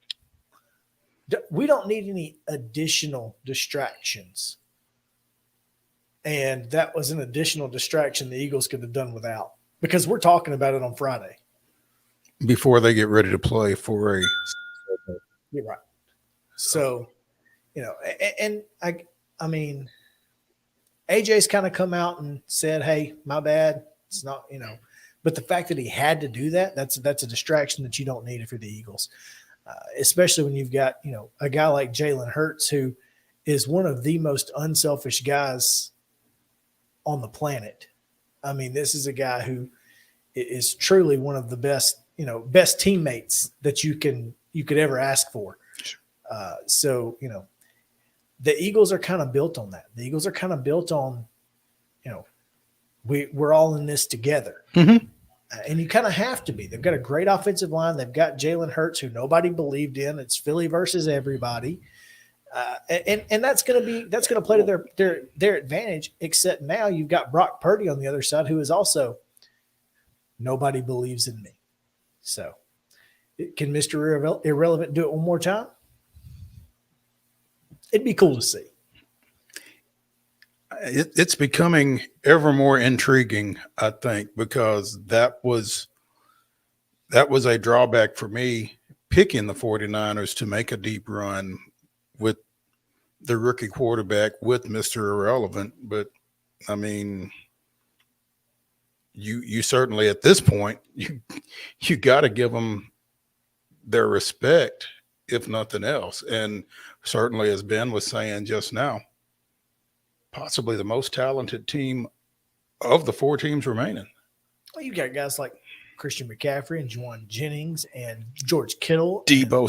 We don't need any additional distractions. And that was an additional distraction the Eagles could have done without, because we're talking about it on Friday. Before they get ready to play for a – You're right. So, and I mean – AJ's kind of come out and said, hey, my bad. It's not, but the fact that he had to do that, that's a distraction that you don't need if you're the Eagles, especially when you've got, a guy like Jalen Hurts, who is one of the most unselfish guys on the planet. I mean, this is a guy who is truly one of the best teammates that you could ever ask for. So, the Eagles are kind of built on that. The Eagles are kind of built on, we're all in this together. Mm-hmm. And you kind of have to be. They've got a great offensive line. They've got Jalen Hurts, who nobody believed in. It's Philly versus everybody. And that's going to play to their advantage. Except now you've got Brock Purdy on the other side, who is also nobody believes in me. So, can Mr. Irrelevant do it one more time? It'd be cool to see. It's becoming ever more intriguing, I think, because that was a drawback for me picking the 49ers to make a deep run with the rookie quarterback with Mr. Irrelevant. But I mean, you certainly at this point, you got to give them their respect, if nothing else. And certainly, as Ben was saying just now, possibly the most talented team of the 4 teams remaining. Well, you got guys like Christian McCaffrey and Juwan Jennings and George Kittle, Debo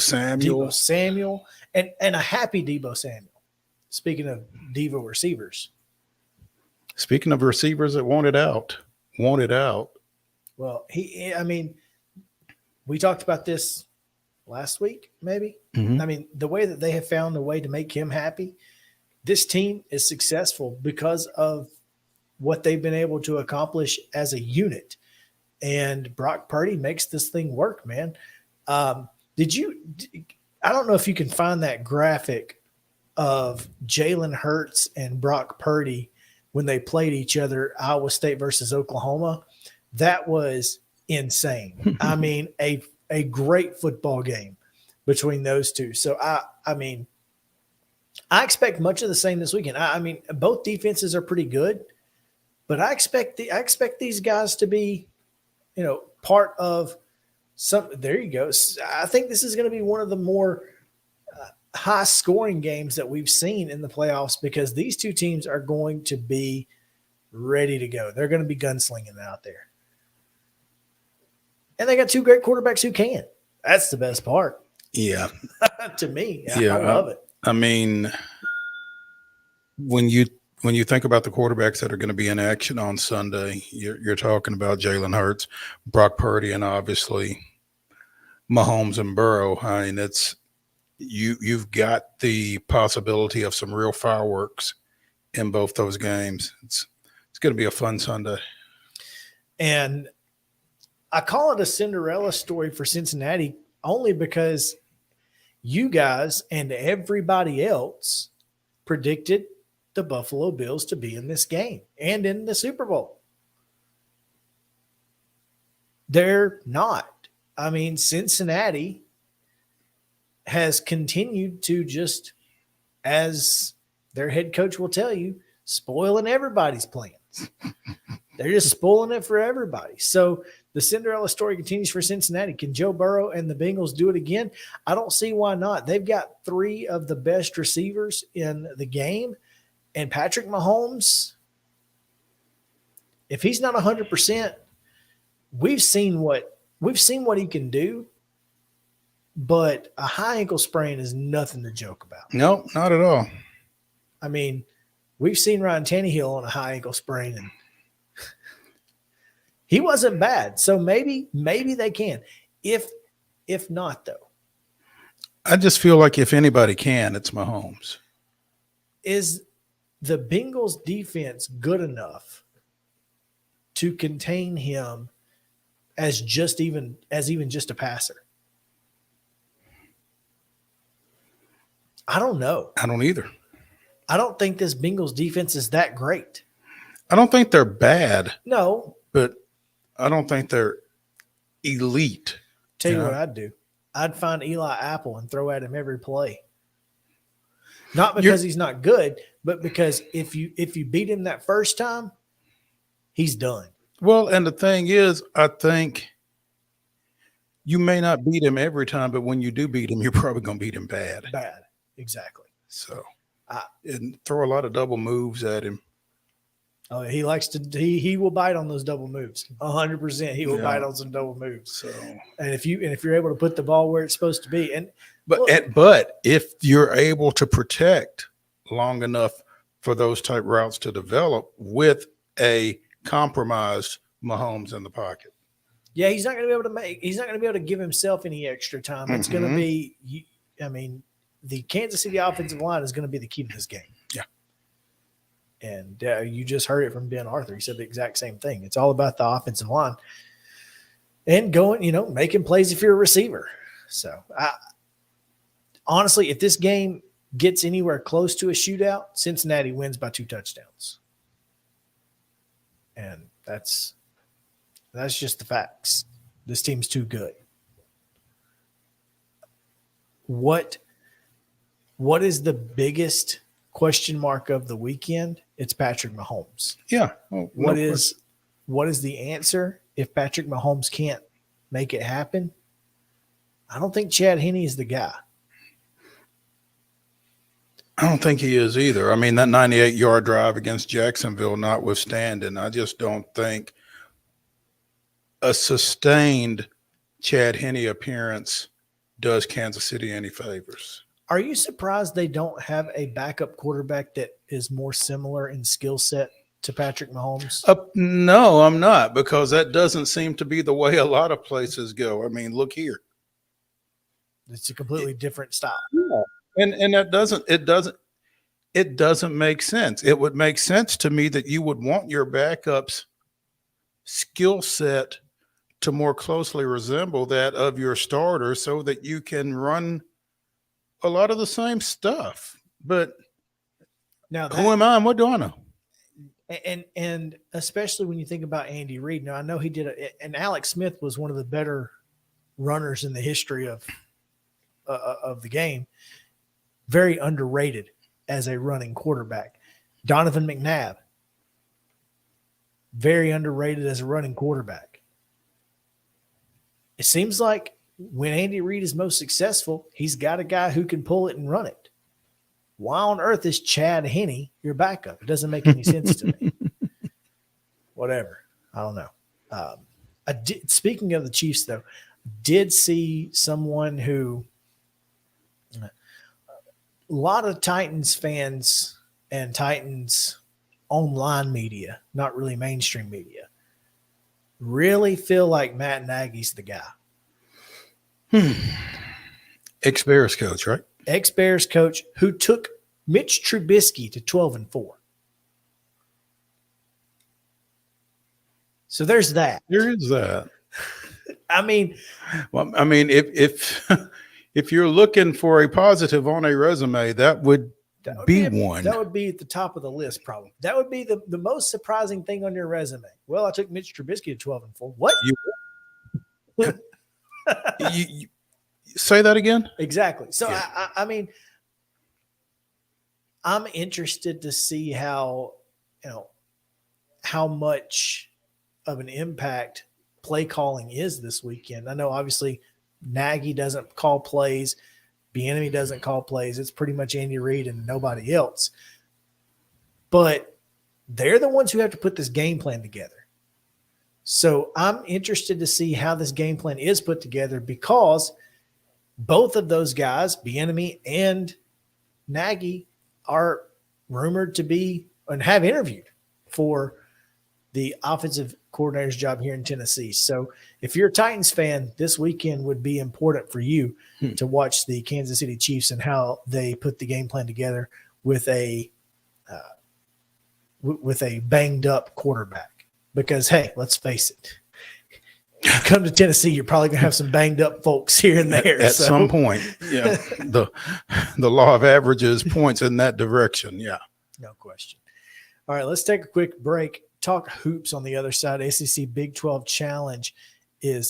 Samuel, and a happy Debo Samuel. Speaking of Devo receivers. Speaking of receivers that wanted out. Well, we talked about this last week, maybe. Mm-hmm. I mean, the way that they have found a way to make him happy, this team is successful because of what they've been able to accomplish as a unit. And Brock Purdy makes this thing work, man. I don't know if you can find that graphic of Jalen Hurts and Brock Purdy when they played each other, Iowa State versus Oklahoma. That was insane. I mean, a great football game between those two. So, I mean, I expect much of the same this weekend. I mean, both defenses are pretty good, but I expect these guys to be, part of some. There you go. I think this is going to be one of the more high scoring games that we've seen in the playoffs because these two teams are going to be ready to go. They're going to be gunslinging out there. And they got 2 great quarterbacks who can. That's the best part. Yeah. To me. Yeah, I love it. I mean, when you think about the quarterbacks that are going to be in action on Sunday, you're talking about Jalen Hurts, Brock Purdy, and obviously Mahomes and Burrow. I mean, you've got the possibility of some real fireworks in both those games. It's going to be a fun Sunday. And I call it a Cinderella story for Cincinnati only because you guys and everybody else predicted the Buffalo Bills to be in this game and in the Super Bowl. They're not. I mean, Cincinnati has continued to just, as their head coach will tell you, spoiling everybody's plans. They're just spoiling it for everybody. So the Cinderella story continues for Cincinnati. Can Joe Burrow and the Bengals do it again? I don't see why not. They've got 3 of the best receivers in the game. And Patrick Mahomes, if he's not 100%, we've seen what he can do. But a high ankle sprain is nothing to joke about. No, not at all. I mean, we've seen Ryan Tannehill on a high ankle sprain, and he wasn't bad. So maybe they can. If not, though, I just feel like if anybody can, it's Mahomes. Is the Bengals defense good enough to contain him as even just a passer? I don't know. I don't either. I don't think this Bengals defense is that great. I don't think they're bad. No. But I don't think they're elite. Tell you what I'd do. I'd find Eli Apple and throw at him every play. Not because he's not good, but because if you beat him that first time, he's done. Well, and the thing is, I think you may not beat him every time, but when you do beat him, you're probably going to beat him bad. Bad. Exactly. So, and throw a lot of double moves at him. Oh, he likes to. He will bite on those double moves. 100%. He will bite on some double moves. So, and if you're able to put the ball where it's supposed to be, but if you're able to protect long enough for those type routes to develop with a compromised Mahomes in the pocket. Yeah, he's not going to be able to give himself any extra time. It's going to be, I mean, the Kansas City offensive line is going to be the key to this game. Yeah. And you just heard it from Ben Arthur. He said the exact same thing. It's all about the offensive line and going, making plays if you're a receiver. So, honestly, if this game gets anywhere close to a shootout, Cincinnati wins by 2 touchdowns. And that's just the facts. This team's too good. What is the biggest question mark of the weekend? It's Patrick Mahomes. Yeah. What is the answer if Patrick Mahomes can't make it happen? I don't think Chad Henne is the guy. I don't think he is either. I mean, that 98-yard drive against Jacksonville notwithstanding, I just don't think a sustained Chad Henne appearance does Kansas City any favors. Are you surprised they don't have a backup quarterback that is more similar in skill set to Patrick Mahomes? No, I'm not, because that doesn't seem to be the way a lot of places go. I mean, look here. It's a completely different style. Yeah. And it doesn't make sense. It would make sense to me that you would want your backup's skill set to more closely resemble that of your starter so that you can run a lot of the same stuff. But now who am I and what do I know? And especially when you think about Andy Reid. Now, I know he did and Alex Smith was one of the better runners in the history of the game. Very underrated as a running quarterback. Donovan McNabb, very underrated as a running quarterback. It seems like when Andy Reid is most successful, he's got a guy who can pull it and run it. Why on earth is Chad Henne your backup? It doesn't make any sense to me. Whatever. I don't know. Speaking of the Chiefs, though, did see someone who a lot of Titans fans and Titans online media, not really mainstream media, really feel like Matt Nagy's the guy. Ex-Bears coach, right? Ex-Bears coach who took Mitch Trubisky to 12-4. So there's that. There is that. I mean, if you're looking for a positive on a resume, that would be one. That would be at the top of the list, probably. That would be the most surprising thing on your resume. Well, I took Mitch Trubisky to 12-4. What? You say that again? Exactly. So, yeah. I mean, I'm interested to see how much of an impact play calling is this weekend. I know obviously Nagy doesn't call plays. Bieniemy doesn't call plays. It's pretty much Andy Reid and nobody else. But they're the ones who have to put this game plan together. So I'm interested to see how this game plan is put together because both of those guys, Bieniemy and Nagy, are rumored to be and have interviewed for the offensive coordinator's job here in Tennessee. So if you're a Titans fan, this weekend would be important for you to watch the Kansas City Chiefs and how they put the game plan together with a banged up quarterback. Because, hey, let's face it, you come to Tennessee, you're probably going to have some banged up folks here and there. At some point, yeah. The law of averages points in that direction, yeah. No question. All right, let's take a quick break. Talk hoops on the other side. SEC Big 12 Challenge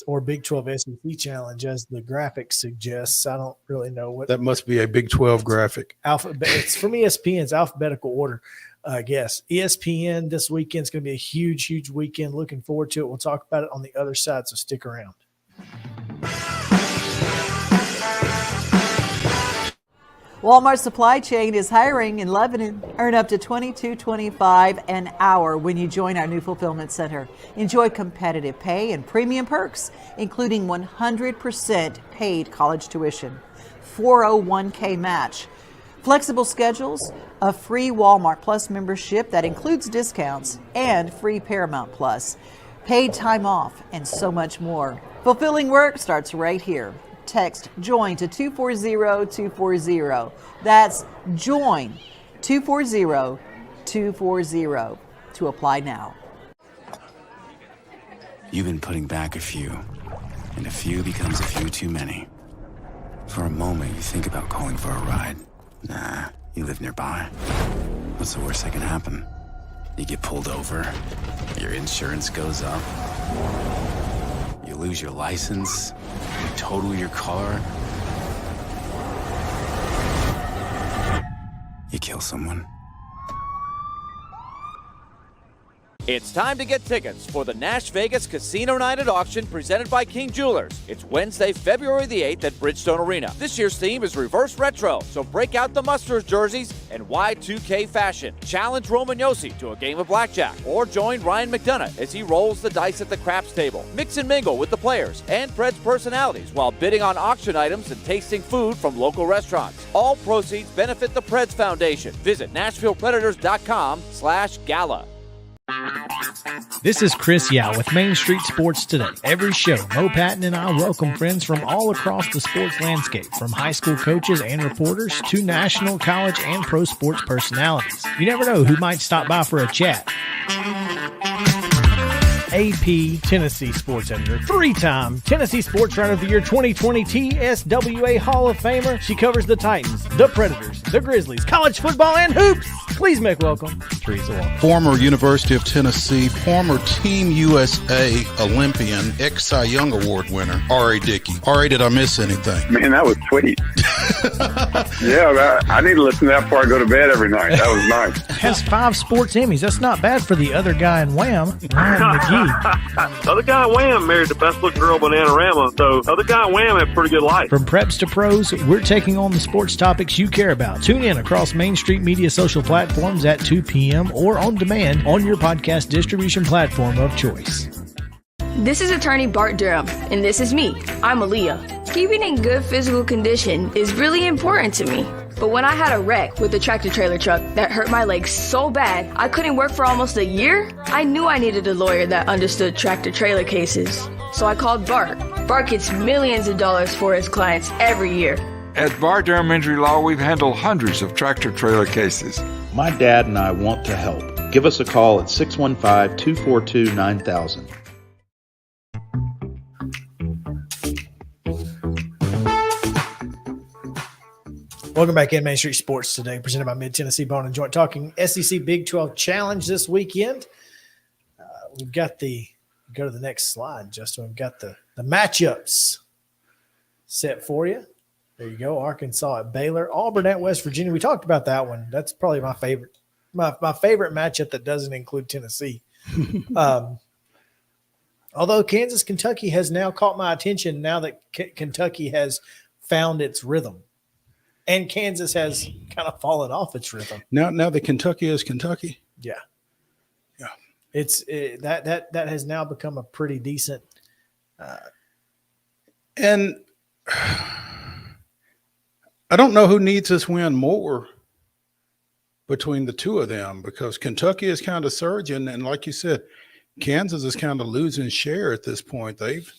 or Big 12 SEC Challenge, as the graphic suggests. I don't really know what that must be. A Big 12 graphic. It's from ESPN's alphabetical order, I guess. ESPN this weekend is going to be a huge, huge weekend. Looking forward to it. We'll talk about it on the other side, so stick around. Walmart Supply Chain is hiring in Lebanon. Earn up to $22.25 an hour when you join our new fulfillment center. Enjoy competitive pay and premium perks, including 100% paid college tuition, 401k match, flexible schedules, a free Walmart Plus membership that includes discounts, and free Paramount Plus, paid time off, and so much more. Fulfilling work starts right here. Text JOIN to 240-240. That's JOIN 240-240 to apply now. You've been putting back a few, and a few becomes a few too many. For a moment, you think about calling for a ride. Nah, you live nearby. What's the worst that can happen? You get pulled over, your insurance goes up, you lose your license, you total your car, you kill someone. It's time to get tickets for the Nash Vegas Casino Night at Auction presented by King Jewelers. It's Wednesday, February the 8th at Bridgestone Arena. This year's theme is reverse retro, so break out the Musters jerseys and Y2K fashion. Challenge Roman Yossi to a game of blackjack, or join Ryan McDonough as he rolls the dice at the craps table. Mix and mingle with the players and Preds personalities while bidding on auction items and tasting food from local restaurants. All proceeds benefit the Preds Foundation. Visit NashvillePredators.com/gala. This is Chris Yow with Main Street Sports Today. Every show, Mo Patton and I welcome friends from all across the sports landscape, from high school coaches and reporters to national, college, and pro sports personalities. You never know who might stop by for a chat. AP Tennessee sports editor, three-time Tennessee Sports Writer of the Year 2020 TSWA Hall of Famer. She covers the Titans, the Predators, the Grizzlies, college football, and hoops. Please make welcome Teresa Walker. Former University of Tennessee, former Team USA Olympian, ex-Cy Young Award winner, R.A. Dickey. R.A., did I miss anything? Man, that was sweet. Yeah, I need to listen to that before I go to bed every night. That was nice. Has 5 sports Emmys. That's not bad for the other guy in Wham, Ryan McGee. The other guy in Wham married the best looking girl Bananarama, so the other guy in Wham had a pretty good life. From preps to pros, we're taking on the sports topics you care about. Tune in across Main Street Media social platforms at 2 p.m. or on demand on your podcast distribution platform of choice. This is attorney Bart Durham, and this is me. I'm Aaliyah. Keeping in good physical condition is really important to me. But when I had a wreck with a tractor-trailer truck that hurt my legs so bad I couldn't work for almost a year, I knew I needed a lawyer that understood tractor-trailer cases. So I called Bart. Bart gets millions of dollars for his clients every year. At Bart Durham Injury Law, we've handled hundreds of tractor-trailer cases. My dad and I want to help. Give us a call at 615-242-9000. Welcome back in Main Street Sports Today, presented by Mid-Tennessee Bone and Joint, talking SEC Big 12 Challenge this weekend. We've got go to the next slide, Justin. We've got the matchups set for you. There you go. Arkansas at Baylor, Auburn at West Virginia. We talked about that one. That's probably my favorite. My favorite matchup that doesn't include Tennessee. Although Kansas, Kentucky has now caught my attention now that Kentucky has found its rhythm. And Kansas has kind of fallen off its rhythm. Now the Kentucky is Kentucky. Yeah. That has now become a pretty decent. And I don't know who needs this win more between the two of them, because Kentucky is kind of surging, and like you said, Kansas is kind of losing share at this point. They've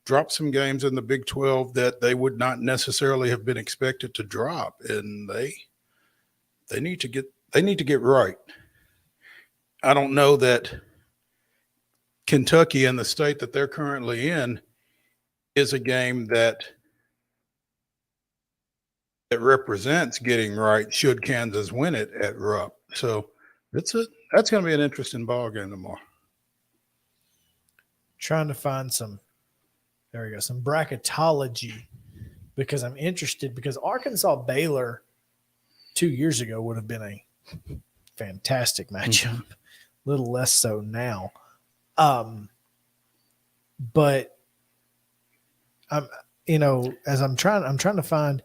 dropped some games in the Big 12 that they would not necessarily have been expected to drop, and they need to get right. I don't know that Kentucky, in the state that they're currently in, is a game that represents getting right should Kansas win it at Rupp. So that's going to be an interesting ball game tomorrow. Trying to find some bracketology, because I'm interested, because Arkansas Baylor 2 years ago would have been a fantastic matchup. A little less so now. But I'm trying to find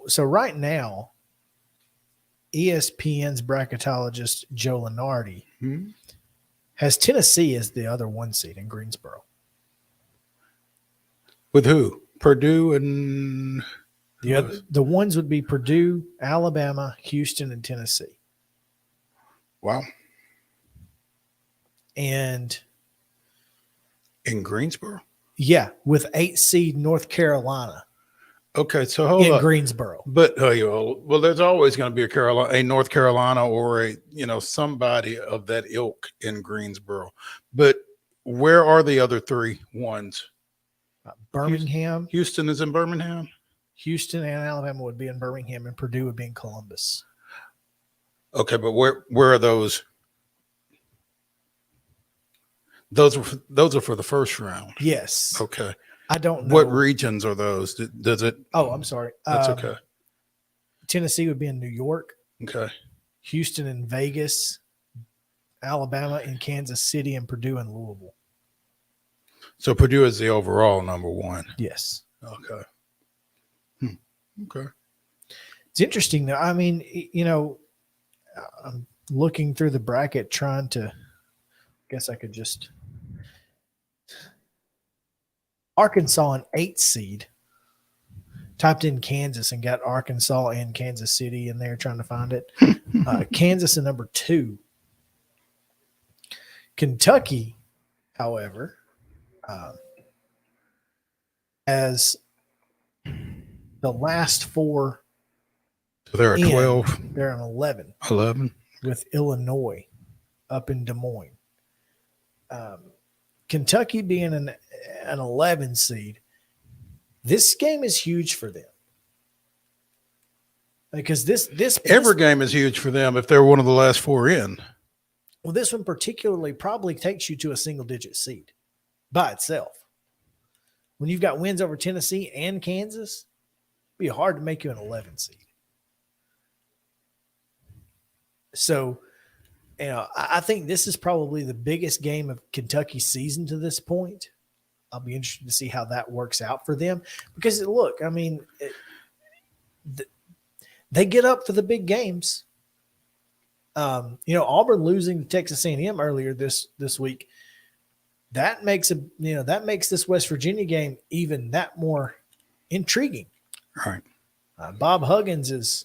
so right now, ESPN's bracketologist Joe Lenardi has Tennessee as the other 1 seed in Greensboro. With who? Purdue and the ones would be Purdue, Alabama, Houston, and Tennessee. Wow. And in Greensboro? Yeah, with 8 seed North Carolina. Okay, so hold in up. Greensboro. But well, there's always going to be a North Carolina or somebody of that ilk in Greensboro. But where are the other 3 ones? Birmingham. Houston is in Birmingham. Houston and Alabama would be in Birmingham, and Purdue would be in Columbus. Okay, but where are those? Those are for the first round. Yes. Okay. I don't know. What regions are those? Does it? Oh, I'm sorry. That's okay. Tennessee would be in New York. Okay. Houston and Vegas. Alabama and Kansas City, and Purdue and Louisville. So Purdue is the overall number 1. Yes. Okay. Okay. It's interesting though. I mean, I'm looking through the bracket trying to. Guess I could just. Arkansas an 8 seed. Typed in Kansas and got Arkansas and Kansas City in there trying to find it. Kansas a number 2. Kentucky, however, as the last 4. So they're at 12. They're an 11. 11 with Illinois up in Des Moines. Kentucky being an 11 seed, this game is huge for them because every game is huge for them if they're one of the last 4 in. Well, this one particularly probably takes you to a single-digit seed by itself. When you've got wins over Tennessee and Kansas, it'd be hard to make you an 11 seed. So, I think this is probably the biggest game of Kentucky's season to this point. I'll be interested to see how that works out for them because, look, I mean, they get up for the big games. Auburn losing to Texas A&M earlier this week, that makes this West Virginia game even that more intriguing. Right. Bob Huggins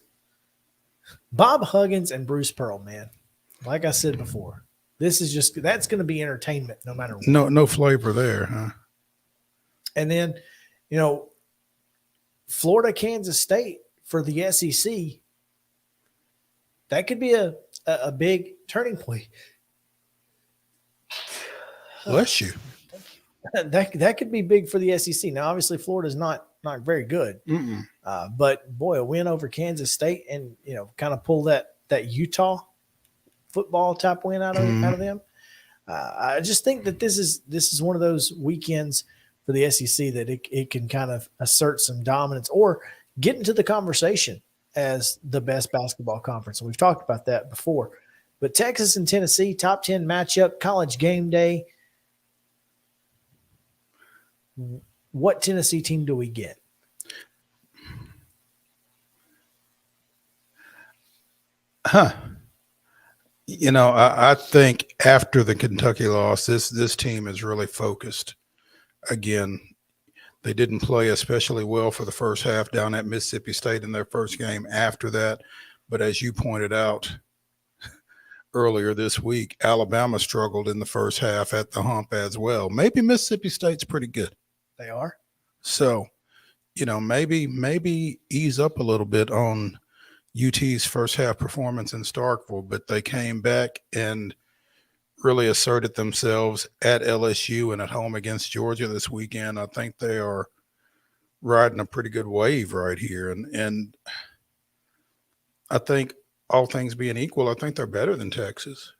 and Bruce Pearl, man. Like I said before, that's going to be entertainment no matter what. No flavor there, huh? And then, Florida, Kansas State for the SEC, that could be a big turning point. Bless you. That could be big for the SEC. Now, obviously, Florida's not very good, but boy, a win over Kansas State and kind of pull that Utah football type win out of them. I just think that this is one of those weekends for the SEC that it can kind of assert some dominance or get into the conversation as the best basketball conference. And we've talked about that before. But Texas and Tennessee, top 10 matchup, college game day. What Tennessee team do we get? I think after the Kentucky loss, this team is really focused. Again, they didn't play especially well for the first half down at Mississippi State in their first game after that. But as you pointed out earlier this week, Alabama struggled in the first half at the hump as well. Maybe Mississippi State's pretty good. They are. So, maybe ease up a little bit on UT's first half performance in Starkville, but they came back and really asserted themselves at LSU and at home against Georgia this weekend. I think they are riding a pretty good wave right here. And I think all things being equal, I think they're better than Texas.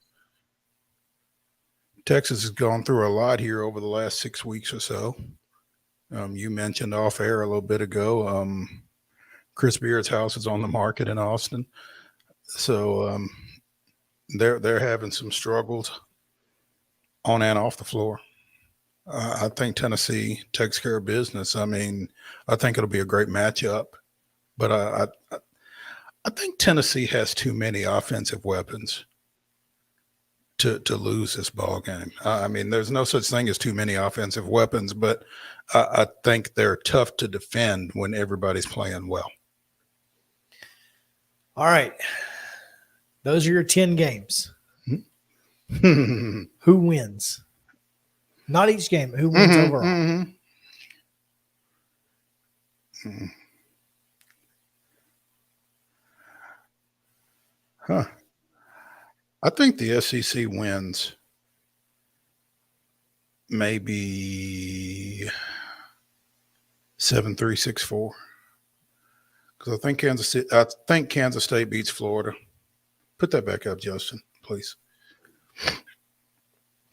Texas has gone through a lot here over the last 6 weeks or so. You mentioned off air a little bit ago, Chris Beard's house is on the market in Austin. So they're having some struggles on and off the floor. I think Tennessee takes care of business. I mean, I think it'll be a great matchup, but I think Tennessee has too many offensive weapons to lose this ball game. I mean, there's no such thing as too many offensive weapons, but I think they're tough to defend when everybody's playing well. All right. Those are your 10 games. Who wins? Not each game. Who wins overall? Huh. I think the SEC wins maybe 7-3, 6-4. Because I think Kansas State beats Florida. Put that back up, Justin, please.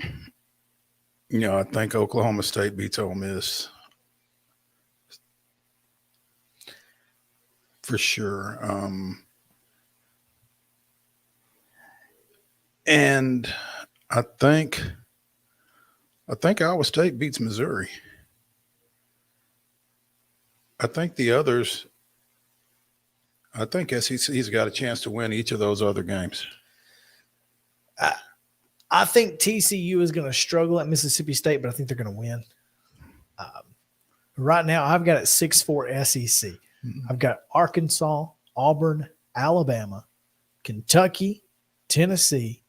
I think Oklahoma State beats Ole Miss. For sure. And I think Iowa State beats Missouri. I think the others, I think SEC's got a chance to win each of those other games. I think TCU is going to struggle at Mississippi State, but I think they're going to win. Right now, I've got it 6-4 SEC. I've got Arkansas, Auburn, Alabama, Kentucky, Tennessee,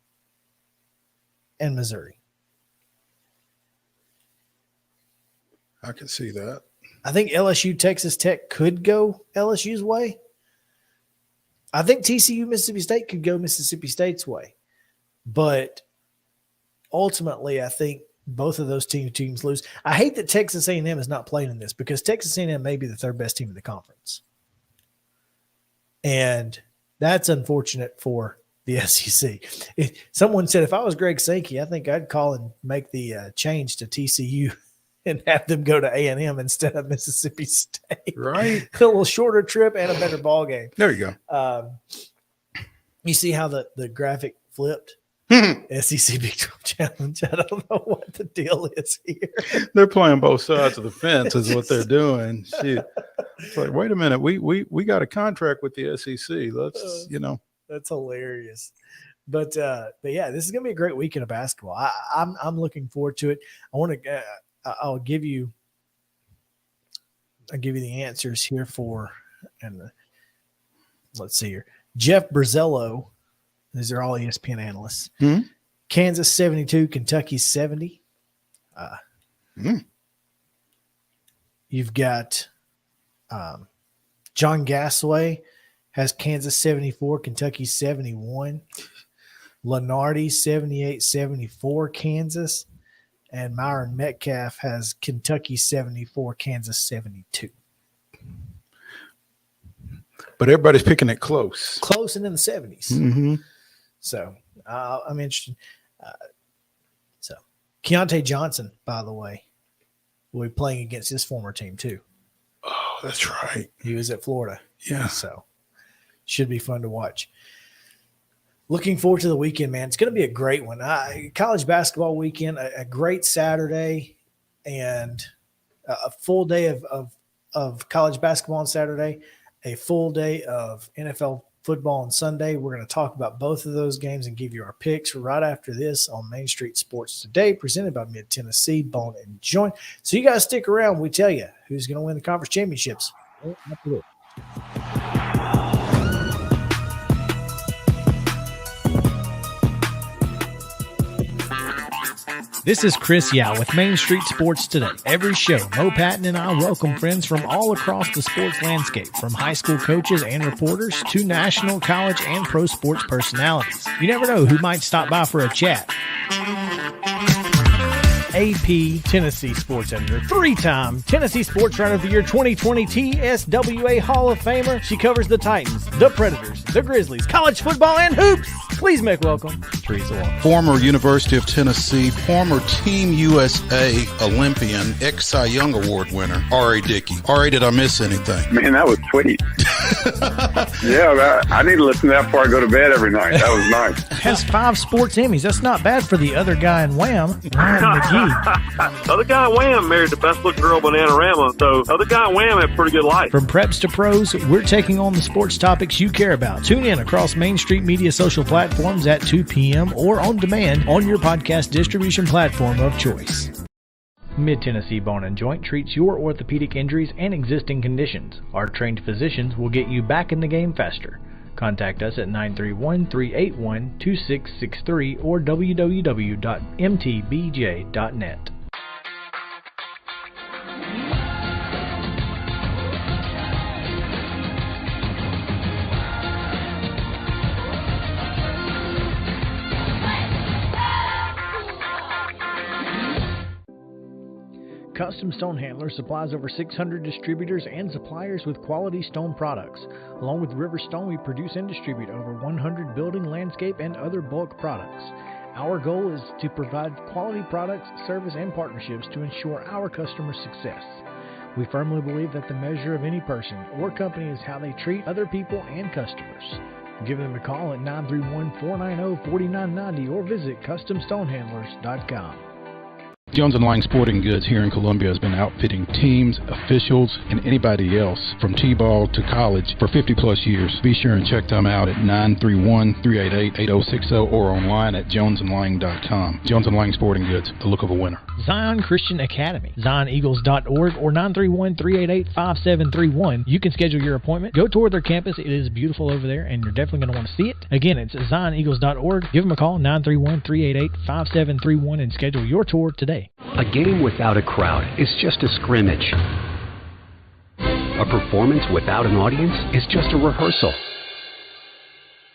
and Missouri. I can see that. I think LSU, Texas Tech could go LSU's way. I think TCU, Mississippi State could go Mississippi State's way. But ultimately, I think both of those teams lose. I hate that Texas A&M is not playing in this because Texas A&M may be the third best team in the conference. And that's unfortunate for the SEC. Someone said, if I was Greg Sankey, I think I'd call and make the change to TCU and have them go to A&M instead of Mississippi State. Right. A little shorter trip and a better ball game. There you go. You see how the graphic flipped? SEC Big 12 Challenge. I don't know what the deal is here. They're playing both sides of the fence is what they're doing. Shoot. It's like, wait a minute. We got a contract with the SEC. Let's, That's hilarious. But yeah, this is going to be a great weekend of basketball. I'm looking forward to it. I'll give you the answers here let's see here. Jeff Brazello. These are all ESPN analysts. Kansas 72, Kentucky 70. You've got John Gasaway has Kansas 74, Kentucky 71. Lenardi 78-74, Kansas. And Myron Metcalf has Kentucky 74, Kansas 72. But everybody's picking it close. Close and in the 70s. Mm-hmm. So I'm interested. So Keontae Johnson, by the way, will be playing against his former team too. Oh, that's right. He was at Florida. Yeah. So should be fun to watch. Looking forward to the weekend, man. It's going to be a great one. College basketball weekend, a great Saturday, and a full day of college basketball on Saturday, a full day of NFL football on Sunday. We're going to talk about both of those games and give you our picks right after this on Main Street Sports Today, presented by Mid-Tennessee Bone and Joint. So you guys stick around. We tell you who's going to win the conference championships. This is Chris Yow with Main Street Sports Today. Every show, Mo Patton and I welcome friends from all across the sports landscape, from high school coaches and reporters to national, college, and pro sports personalities. You never know who might stop by for a chat. AP Tennessee Sports Editor, three-time Tennessee Sports Writer of the Year 2020 TSWA Hall of Famer. She covers the Titans, the Predators, the Grizzlies, college football, and hoops. Please make welcome Teresa Walker. Former University of Tennessee, former Team USA Olympian, ex-Cy Young Award winner, R.A. Dickey. R.A., did I miss anything? Man, that was sweet. Yeah, I need to listen to that before I go to bed every night. That was nice. Has 5 sports Emmys. That's not bad for the other guy in Wham, Ryan McGee. Other guy in Wham married the best looking girl, Bananarama. So other guy in Wham had a pretty good life. From preps to pros, we're taking on the sports topics you care about. Tune in across Main Street Media social platforms at 2 p.m. or on demand on your podcast distribution platform of choice. Mid-Tennessee Bone and Joint treats your orthopedic injuries and existing conditions. Our trained physicians will get you back in the game faster. Contact us at 931-381-2663 or www.mtbj.net. Custom Stone Handler supplies over 600 distributors and suppliers with quality stone products. Along with River Stone, we produce and distribute over 100 building, landscape, and other bulk products. Our goal is to provide quality products, service, and partnerships to ensure our customers' success. We firmly believe that the measure of any person or company is how they treat other people and customers. Give them a call at 931-490-4990 or visit CustomStonehandlers.com. Jones & Lang Sporting Goods here in Columbia has been outfitting teams, officials, and anybody else from T-ball to college for 50-plus years. Be sure and check them out at 931-388-8060 or online at jonesandlang.com. Jones & Lang Sporting Goods, the look of a winner. Zion Christian Academy, ZionEagles.org or 931-388-5731. You can schedule your appointment. Go tour their campus. It is beautiful over there, and you're definitely going to want to see it. Again, it's ZionEagles.org. Give them a call, 931-388-5731, and schedule your tour today. A game without a crowd is just a scrimmage. A performance without an audience is just a rehearsal.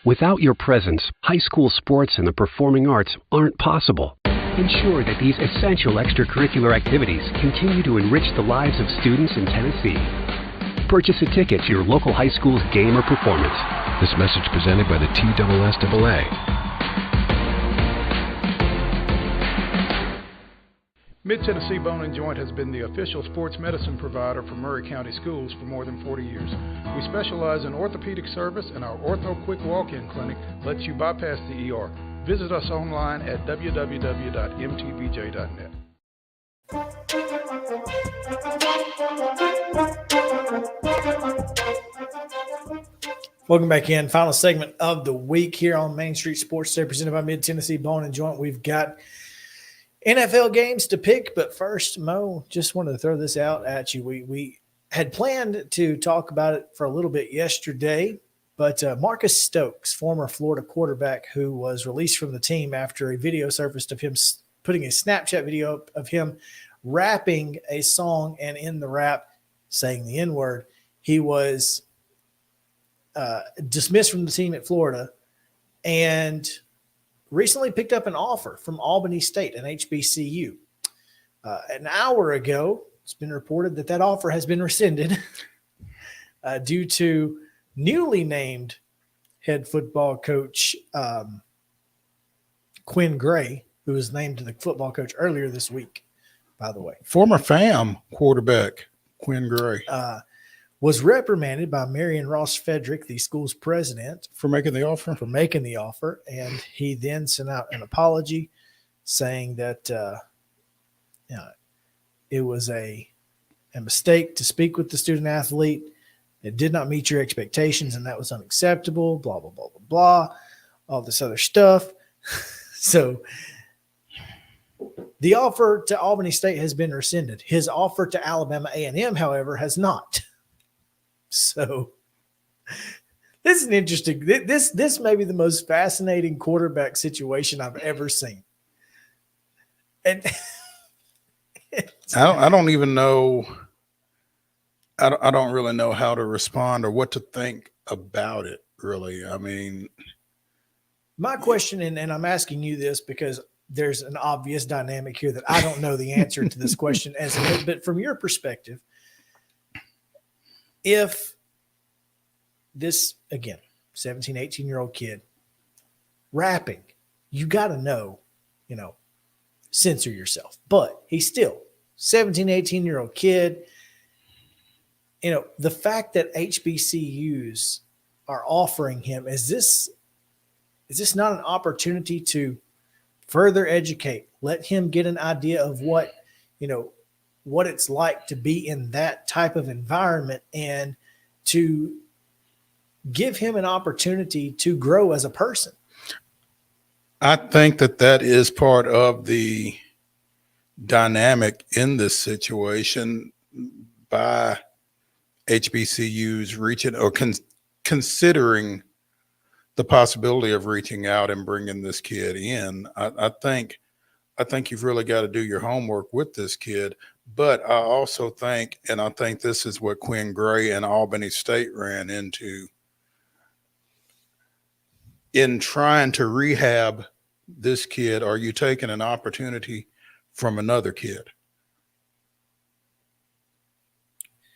Without your presence, high school sports and the performing arts aren't possible. Ensure that these essential extracurricular activities continue to enrich the lives of students in Tennessee. Purchase a ticket to your local high school's game or performance. This message presented by the TSSAA. Mid-Tennessee Bone & Joint has been the official sports medicine provider for Maury County Schools for more than 40 years. We specialize in orthopedic service, and our Ortho Quick Walk-In Clinic lets you bypass the ER. Visit us online at www.mtbj.net. Welcome back in. Final segment of the week here on Main Street Sports Day, presented by Mid-Tennessee Bone & Joint. We've got NFL games to pick, but first, Mo, just wanted to throw this out at you. We had planned to talk about it for a little bit yesterday, but Marcus Stokes, former Florida quarterback who was released from the team after a video surfaced of him putting a Snapchat video up of him rapping a song, and in the rap saying the N-word, he was dismissed from the team at Florida and recently picked up an offer from Albany State, an HBCU. An hour ago, it's been reported that offer has been rescinded due to newly named head football coach Quinn Gray, who was named the football coach earlier this week, by the way. Former FAM quarterback Quinn Gray. Was reprimanded by Marion Ross Fedrick, the school's president, for making the offer. And he then sent out an apology saying that it was a mistake to speak with the student athlete. It did not meet your expectations, and that was unacceptable, blah, blah, blah, blah, blah, all this other stuff. So the offer to Albany State has been rescinded. His offer to Alabama A&M, however, has not. So this is an interesting. This may be the most fascinating quarterback situation I've ever seen. And I don't even know. I don't really know how to respond or what to think about it, really. I mean, my question, and I'm asking you this because there's an obvious dynamic here that I don't know the answer to this question but from your perspective, if this, again, 17, 18-year-old kid rapping, you got to know, censor yourself. But he's still 17, 18-year-old kid. The fact that HBCUs are offering him, is this not an opportunity to further educate, let him get an idea of what it's like to be in that type of environment, and to give him an opportunity to grow as a person? I think that is part of the dynamic in this situation by HBCUs reaching or considering the possibility of reaching out and bringing this kid in. I think you've really got to do your homework with this kid. But I also think, and I think this is what Quinn Gray and Albany State ran into in trying to rehab this kid. Are you taking an opportunity from another kid?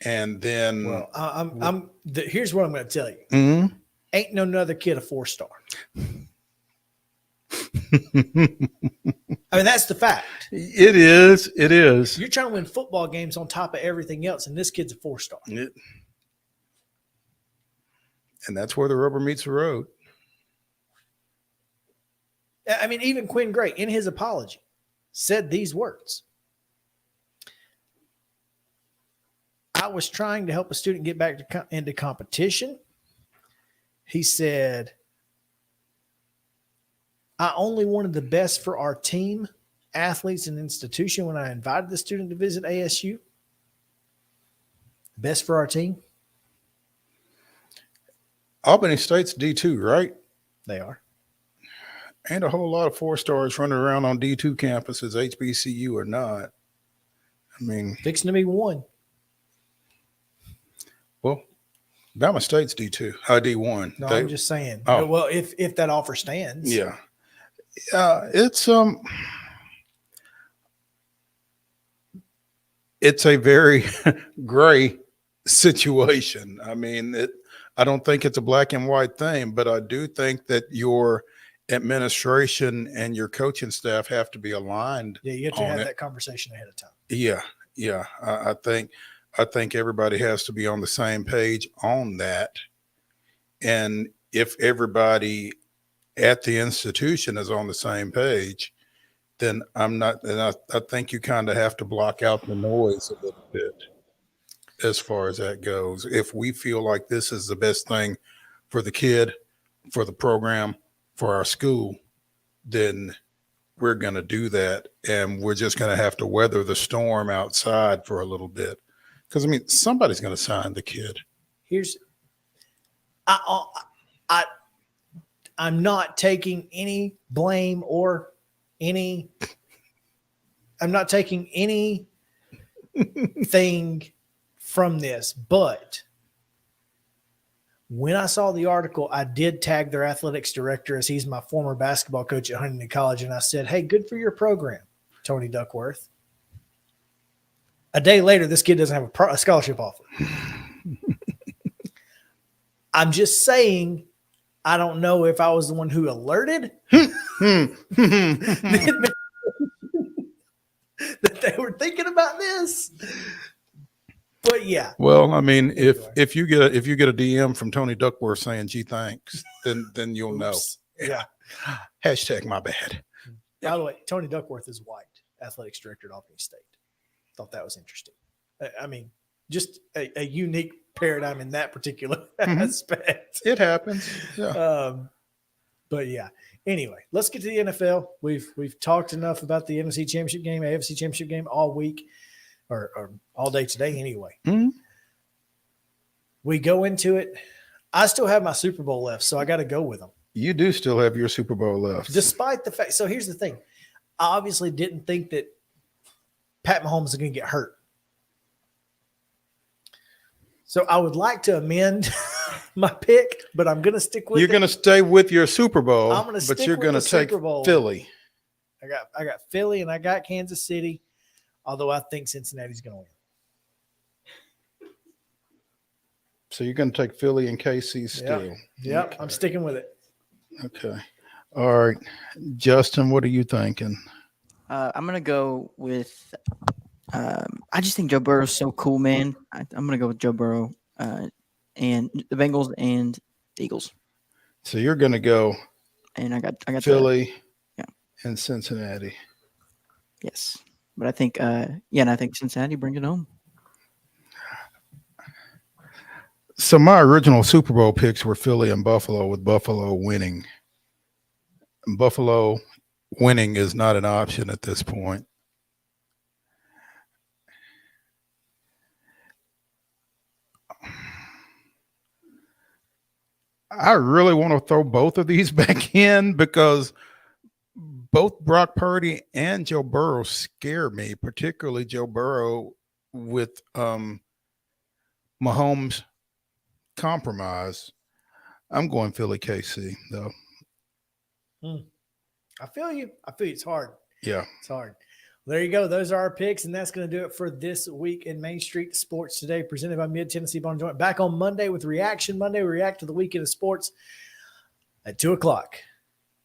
And then, well, here's what I'm going to tell you. Mm-hmm. Ain't no other kid a 4-star. I mean, that's the fact. It is. It is. You're trying to win football games on top of everything else, and this kid's a 4-star. And that's where the rubber meets the road. I mean, even Quinn Gray, in his apology, said these words. I was trying to help a student get back into competition. He said, I only wanted the best for our team, athletes, and institution when I invited the student to visit ASU. Best for our team. Albany State's D2, right? They are. And a whole lot of 4-stars running around on D2 campuses, HBCU or not. I mean, fixing to be 1. Well, Bama State's D2, D1. No, I'm just saying. Oh. Well, if that offer stands. Yeah. It's a very gray situation. I mean, I don't think it's a black and white thing, but I do think that your administration and your coaching staff have to be aligned. Yeah, you have to have that conversation ahead of time. Yeah. I think everybody has to be on the same page on that. And if everybody at the institution is on the same page, then I think you kind of have to block out the noise a little bit as far as that goes. If we feel like this is the best thing for the kid, for the program, for our school, then we're going to do that. And we're just going to have to weather the storm outside for a little bit. Because, I mean, somebody's going to sign the kid. I'm not taking any blame or I'm not taking anything from this, but when I saw the article, I did tag their athletics director, as he's my former basketball coach at Huntington College, and I said, hey, good for your program, Tony Duckworth. A day later, this kid doesn't have a scholarship offer. I'm just saying, I don't know if I was the one who alerted that they were thinking about this. But yeah. Well, I mean, if you get a DM from Tony Duckworth saying "gee, thanks," then you'll know. Yeah. Hashtag my bad. By the way, Tony Duckworth is white, athletics director at Albany State. Thought that was interesting. I mean, just a unique paradigm in that particular aspect. It happens. Yeah. But yeah. Anyway, let's get to the NFL. We've talked enough about the NFC Championship game, AFC Championship game all week, or all day today anyway. Mm-hmm. We go into it. I still have my Super Bowl left, so I got to go with them. You do still have your Super Bowl left. Despite the fact. So here's the thing. I obviously didn't think that Pat Mahomes is going to get hurt. So I would like to amend my pick, but I'm going to stick with You're going to stay with your Super Bowl, I'm going to but you're going to take Philly. I got Philly and I got Kansas City, although I think Cincinnati's going to win. So you're going to take Philly and KC still. Yep. Okay. I'm sticking with it. Okay. All right. Justin, what are you thinking? I'm going to go with I just think Joe Burrow's so cool, man. I'm going to go with Joe Burrow and the Bengals and the Eagles. So you're going to go and I got Philly and Cincinnati. Yes. But I think and I think Cincinnati brings it home. So my original Super Bowl picks were Philly and Buffalo, with Buffalo winning. Buffalo winning is not an option at this point. I really want to throw both of these back in because both Brock Purdy and Joe Burrow scare me, particularly Joe Burrow with Mahomes' compromise. I'm going Philly KC though. I feel you. It's hard. Yeah. It's hard. There you go. Those are our picks, and that's going to do it for this week in Main Street Sports Today, presented by Mid-Tennessee Bone Joint. Back on Monday with Reaction Monday. We react to the weekend of sports at 2 o'clock.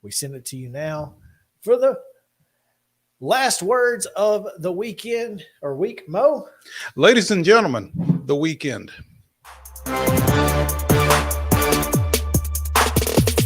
We send it to you now for the last words of the weekend or week, Mo. Ladies and gentlemen, the weekend.